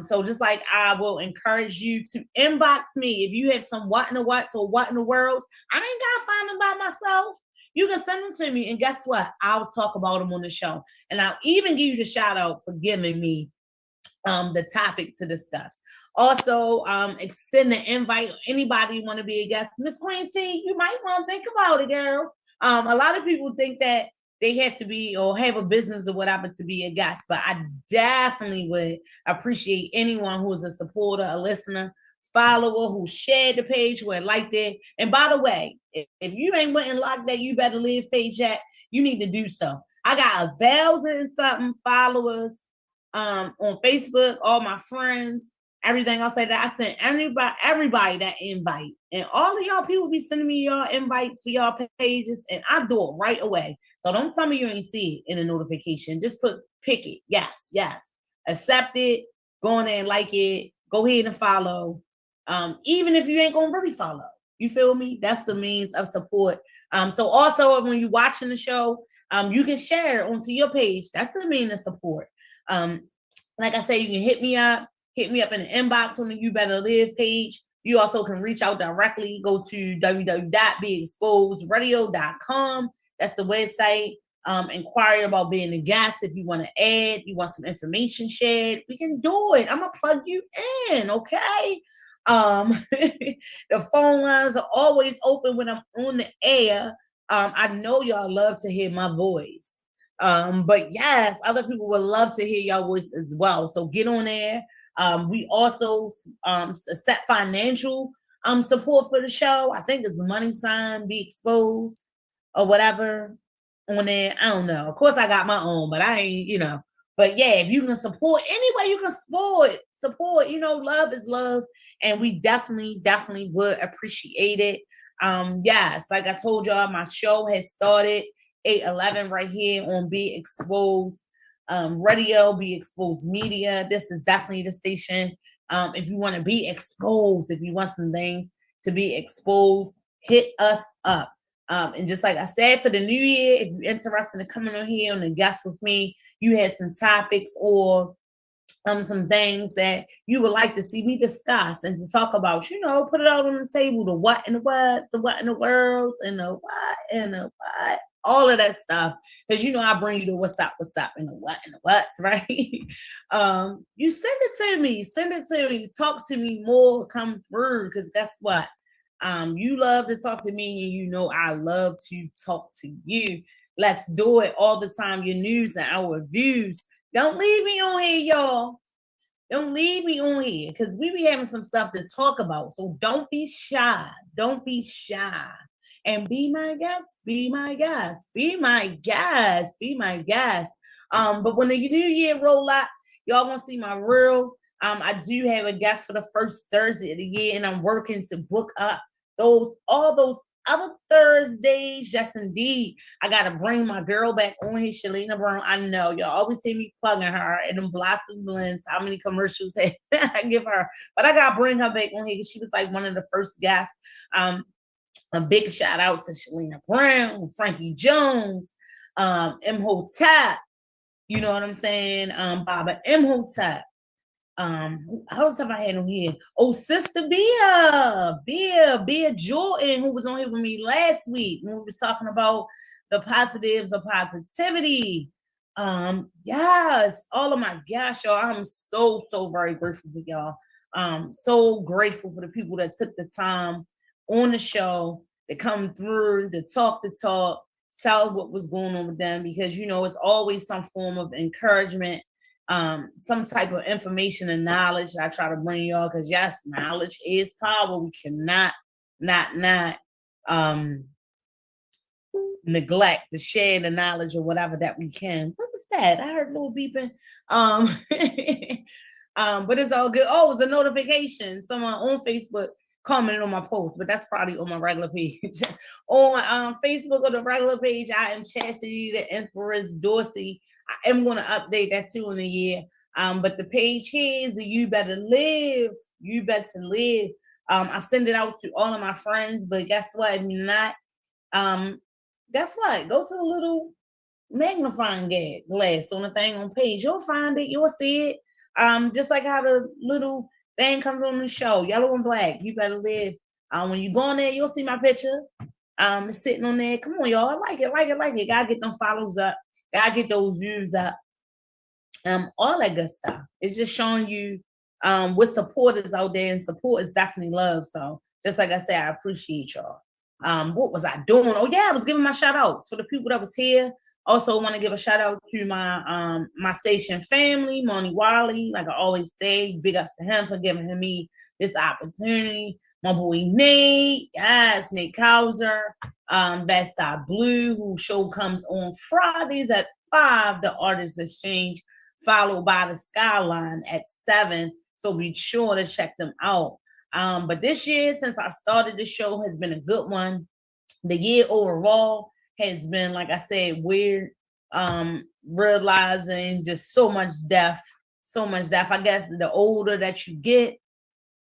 So just like I will encourage you to inbox me if you have some what in the whats or what in the worlds. I ain't gotta find them by myself. You can send them to me, and guess what? I'll talk about them on the show, and I'll even give you the shout out for giving me the topic to discuss. Also, extend the invite. Anybody want to be a guest? Miss Queen T, you might want to think about it, girl. A lot of people think that they have to be or have a business or whatever to be a guest, but I definitely would appreciate anyone who is a supporter, a listener, follower, who shared the page, who had liked it. And by the way, if you ain't went and locked that You Better Live page yet, you need to do so. I got 1,000 and something followers on Facebook, all my friends, everything else like that. I sent everybody that invite. And all of y'all people be sending me y'all invites for y'all pages, and I do it right away. So don't tell me you ain't see it in a notification. Just pick it. Yes, yes. Accept it. Go in there and like it. Go ahead and follow. Even if you ain't gonna really follow. You feel me? That's the means of support. So also when you're watching the show, you can share it onto your page. That's the means of support. Like I said, you can hit me up in the inbox on the You Better Live page. You also can reach out directly. Go to www.beexposedradio.com. That's the website. Inquire about being a guest. If you want to add, you want some information shared, we can do it. I'm gonna plug you in, okay? The phone lines are always open when I'm on the air. I know y'all love to hear my voice. But yes, other people would love to hear your voice as well. So get on there. We also set financial support for the show. I think it's money sign be exposed or whatever on there. I don't know. Of course I got my own, but I ain't, but yeah, if you can support any way you can support, love is love. And we definitely would appreciate it. Yes, like I told y'all, my show has started 8/11 right here on Be Exposed Radio, Be Exposed Media. This is definitely the station. If you want to be exposed, if you want some things to be exposed, hit us up. And just like I said, for the new year, if you're interested in coming on here and a guest with me, you had some topics or some things that you would like to see me discuss and to talk about, put it out on the table, the what and the what's, the what and the worlds, and the what and the what, all of that stuff. Because I bring you the what's up, and the what and the what's, right? You send it to me, talk to me more, come through, because guess what? You love to talk to me, and I love to talk to you. Let's do it all the time. Your news and our views. Don't leave me on here, y'all. Don't leave me on here because we be having some stuff to talk about. So don't be shy. Don't be shy. And be my guest. Be my guest. Be my guest. Be my guest. But when the new year roll out, y'all gonna see my real. I do have a guest for the first Thursday of the year, and I'm working to book up all those other Thursdays. Yes, indeed. I gotta bring my girl back on here, Shalina Brown. I know y'all always see me plugging her and them Blossom Blends. How many commercials I give her? But I gotta bring her back on here because she was like one of the first guests. A big shout out to Shalina Brown, Frankie Jones, Imhotep. You know what I'm saying? Baba Imhotep. Who else have I had on here? Oh, Sister Bea Jordan, who was on here with me last week when we were talking about the positives of positivity. Yes, all of my gosh, y'all. I'm so very grateful for y'all. So grateful for the people that took the time on the show to come through, to talk, tell what was going on with them, because it's always some form of encouragement, some type of information and knowledge I try to bring y'all, because yes, knowledge is power. We cannot not neglect to share the knowledge or whatever that we can. What was that? I heard a little beeping. But it's all good. Oh, it was a notification. Someone on Facebook commented on my post, but that's probably on my regular page. On Facebook or the regular page, I am Chastity the Empress Dorsey. I am going to update that too in a year. But the page here is the You Better Live. You Better Live. I send it out to all of my friends, but guess what? If you're not, guess what? Go to the little magnifying glass on the thing on page. You'll find it. You'll see it. Just like how the little thing comes on the show, yellow and black. You Better Live. When you go on there, you'll see my picture. It's sitting on there. Come on, y'all. I like it. Gotta get them follows up. Gotta get those views up. All that good stuff. It's just showing you what support is out there, and support is definitely love. So just like I said, I appreciate y'all. What was I doing? Oh yeah, I was giving my shout outs for the people that was here. Also want to give a shout out to my my station family, Moni Wally. Like I always say, big ups to him for giving me this opportunity. My boy Nate, yes, Nate Kauser, Best Star Blue, who show comes on Fridays at 5, the Artist Exchange, followed by the Skyline at 7. So be sure to check them out. But this year, since I started the show, has been a good one. The year overall has been, like I said, weird. Realizing just so much death. I guess the older that you get,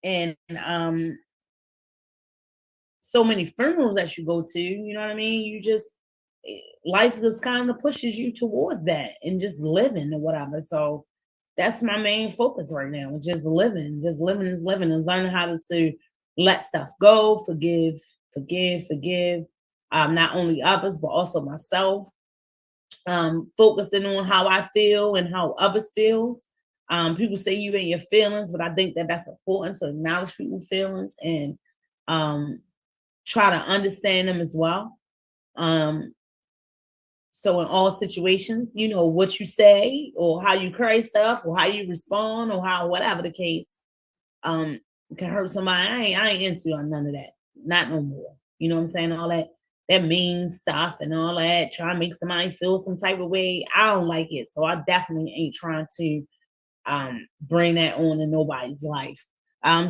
and so many funerals that you go to, you know what I mean? You just, life just kind of pushes you towards that and just living or whatever. So that's my main focus right now. Just living and learning how to let stuff go, forgive. Not only others, but also myself. Focusing on how I feel and how others feels. People say you in your feelings, but I think that that's important to acknowledge people's feelings and try to understand them as well. So in all situations, you know, what you say or how you carry stuff or how you respond or how whatever the case, can hurt somebody. I ain't into on none of that. Not no more. You know what I'm saying? All that mean stuff and all that, trying to make somebody feel some type of way. I don't like it. So I definitely ain't trying to bring that on in nobody's life.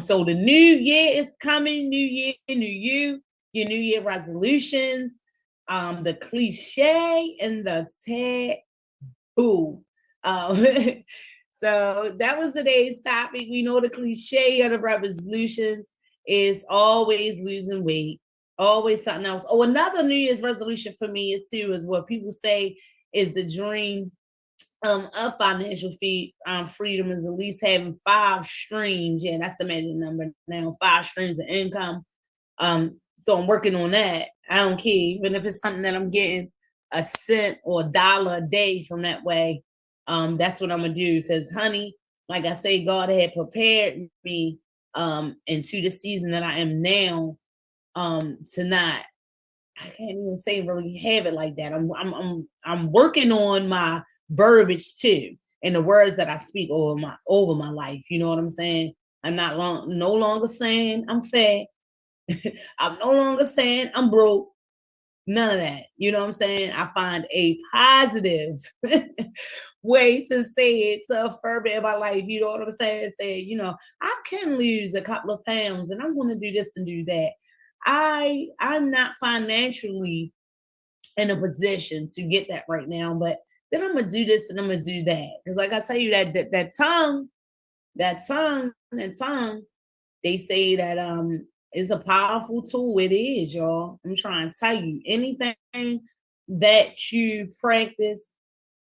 So the new year is coming, new year, new you, your new year resolutions, the cliche and the taboo. So that was today's topic. We know the cliche of the resolutions is always losing weight, always something else. Oh, another New Year's resolution for me is too is what people say is the dream of financial freedom is at least having 5 streams. Yeah, that's the magic number now. 5 streams of income. So I'm working on that. I don't care, even if it's something that I'm getting a cent or $1 a day from that way. That's what I'm gonna do because, honey, like I say, God had prepared me into the season that I am now to not. I can't even say really have it like that. I'm working on my verbiage too, and the words that I speak over my life. You know what I'm saying? I'm no longer saying I'm fat. I'm no longer saying I'm broke. None of that. You know what I'm saying? I find a positive way to say it, to affirm it in my life. You know what I'm saying? Say, you know, I can lose a couple of pounds and I'm going to do this and do that. I'm not financially in a position to get that right now, but then I'm gonna do this and I'm gonna do that. Because like I tell you, that tongue, they say that is a powerful tool. It is, y'all. I'm trying to tell you, anything that you practice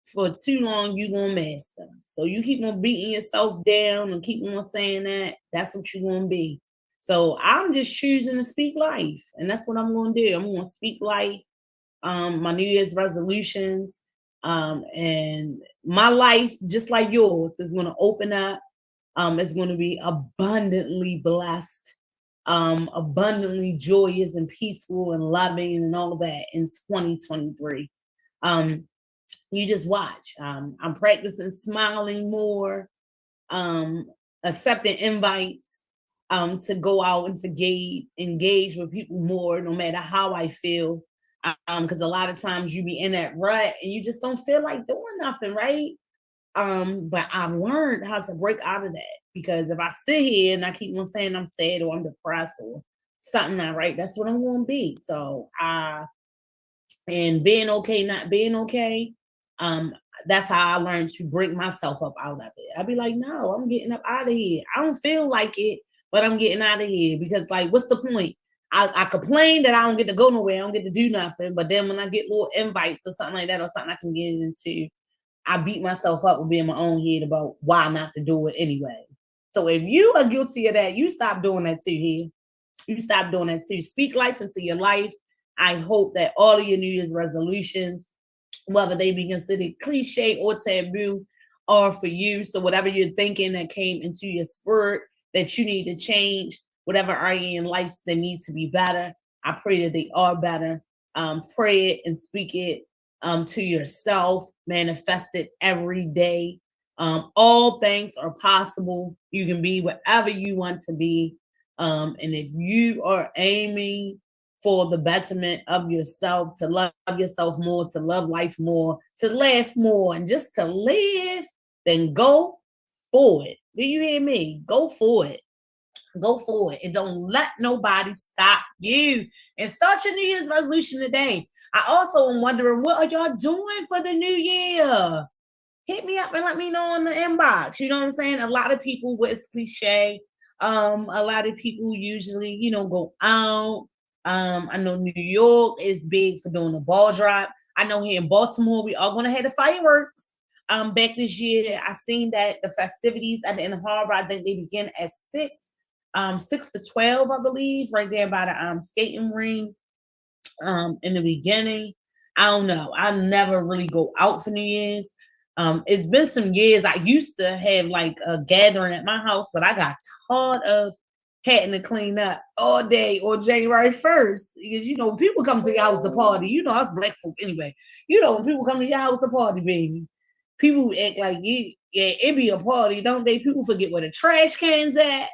for too long, you're gonna master. So you keep on beating yourself down and keep on saying that's what you're gonna be. So I'm just choosing to speak life, and that's what I'm gonna do. I'm gonna speak life, my New Year's resolutions, and my life, just like yours, is gonna open up. It's going to be abundantly blessed, abundantly joyous and peaceful and loving and all of that in 2023. You just watch. I'm practicing smiling more, accepting invites to go out and to engage with people more, no matter how I feel. Because a lot of times you be in that rut and you just don't feel like doing nothing, right? But I've learned how to break out of that because if I sit here and I keep on saying I'm sad or I'm depressed or something not right, that's what I'm going to be. So, and being okay, not being okay, that's how I learned to break myself up out of it. I'd be like, no, I'm getting up out of here. I don't feel like it, but I'm getting out of here because, like, what's the point? I complain that I don't get to go nowhere, I don't get to do nothing. But then when I get little invites or something like that, or something I can get into, I beat myself up with being my own head about why not to do it anyway. So if you are guilty of that, you stop doing that too here. You stop doing that too. Speak life into your life. I hope that all of your New Year's resolutions, whether they be considered cliche or taboo, are for you. So whatever you're thinking that came into your spirit that you need to change, whatever area in life that needs to be better, I pray that they are better. Pray it and speak it to yourself, manifest it every day. All things are possible. You can be whatever you want to be. And if you are aiming for the betterment of yourself, to love yourself more, to love life more, to laugh more, and just to live, then go for it. Do you hear me? Go for it. Go for it. And don't let nobody stop you. And start your New Year's resolution today. I also am wondering, what are y'all doing for the new year? Hit me up and let me know in the inbox. You know what I'm saying? A lot of people, with cliche, a lot of people usually, you know, go out. I know New York is big for doing a ball drop. I know here in Baltimore, we are going to have the fireworks. back this year. I seen that the festivities at the end of Harbor, I think they begin at 6 to 12, I believe, right there by the skating ring. In the beginning, I don't know. I never really go out for New Year's. It's been some years. I used to have like a gathering at my house, but I got tired of having to clean up all day on January 1st. Because when people come to your house to party, us black folk anyway. When people come to your house to party, baby, people act like it be a party, don't they? People forget where the trash cans at.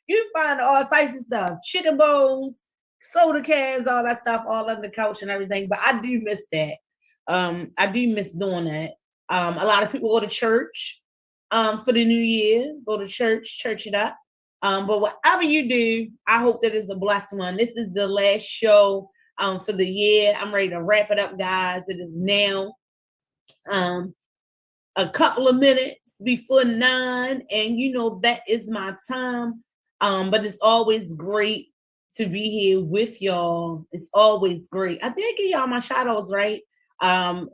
You find all types of stuff, chicken bones, soda cans, all that stuff, all under the couch and everything. But I do miss that. I do miss doing that. A lot of people go to church for the new year, go to church it up. But whatever you do, I hope that it's a blessed one. This is the last show for the year. I'm ready to wrap it up, guys. It is now a couple of minutes before 9, and that is my time. But it's always great to be here with y'all. It's always great. I did give y'all my shout outs, right?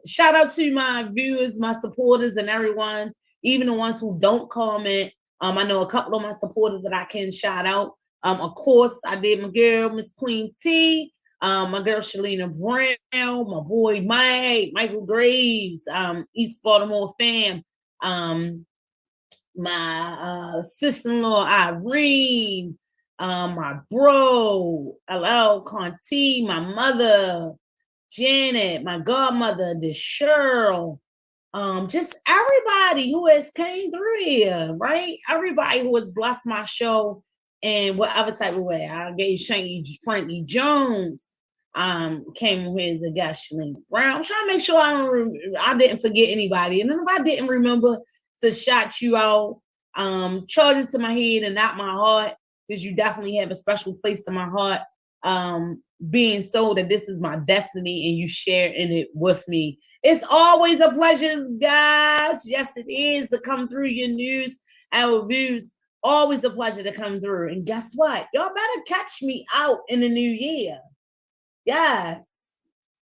Shout out to my viewers, my supporters, and everyone, even the ones who don't comment. I know a couple of my supporters that I can shout out. Of course, I did my girl, Miss Queen T, my girl Shalina Brown, my boy Michael Graves, East Baltimore fam, my sister-in-law Irene, my bro, LL Conti, my mother, Janet, my godmother, the Cheryl, just everybody who has came through here, right? Everybody who has blessed my show in whatever type of way. I gave Frankie Jones, came with as a guest, Shalene Brown. I'm trying to make sure I didn't forget anybody. And then if I didn't remember to shout you out, charge it to my head and not my heart, because you definitely have a special place in my heart. Being so that this is my destiny and you sharing it with me. It's always a pleasure, guys. Yes, it is to come through your news and reviews. Always a pleasure to come through. And guess what? Y'all better catch me out in the new year. Yes.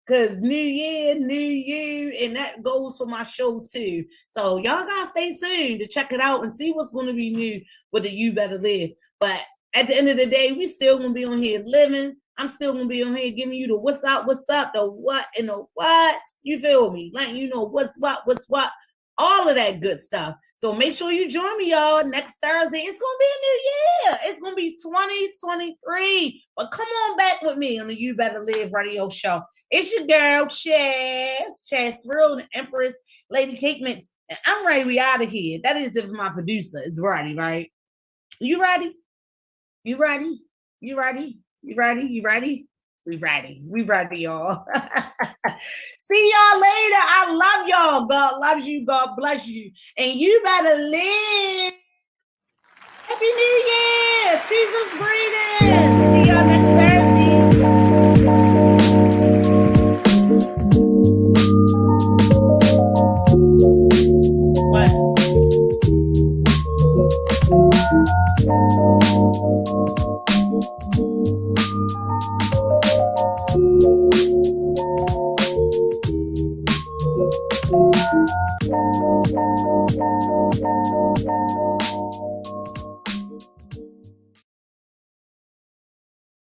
Because new year, new you, and that goes for my show too. So y'all gotta stay tuned to check it out and see what's going to be new with the You Better Live. But at the end of the day, we still gonna be on here living. I'm still gonna be on here giving you the what's up, the what, and the what's. You feel me? Letting you know what's what, all of that good stuff. So make sure you join me, y'all, next Thursday. It's gonna be a new year. It's gonna be 2023. But come on back with me on the You Better Live radio show. It's your girl, ChasReal, the Empress, Lady Cake Mix. And I'm ready. We out of here. That is if my producer is ready, right? You ready? You ready? You ready? You ready? You ready? We ready. We ready, y'all. See y'all later. I love y'all. God loves you. God bless you. And you better live. Happy New Year. Season's greetings. See y'all next Thursday.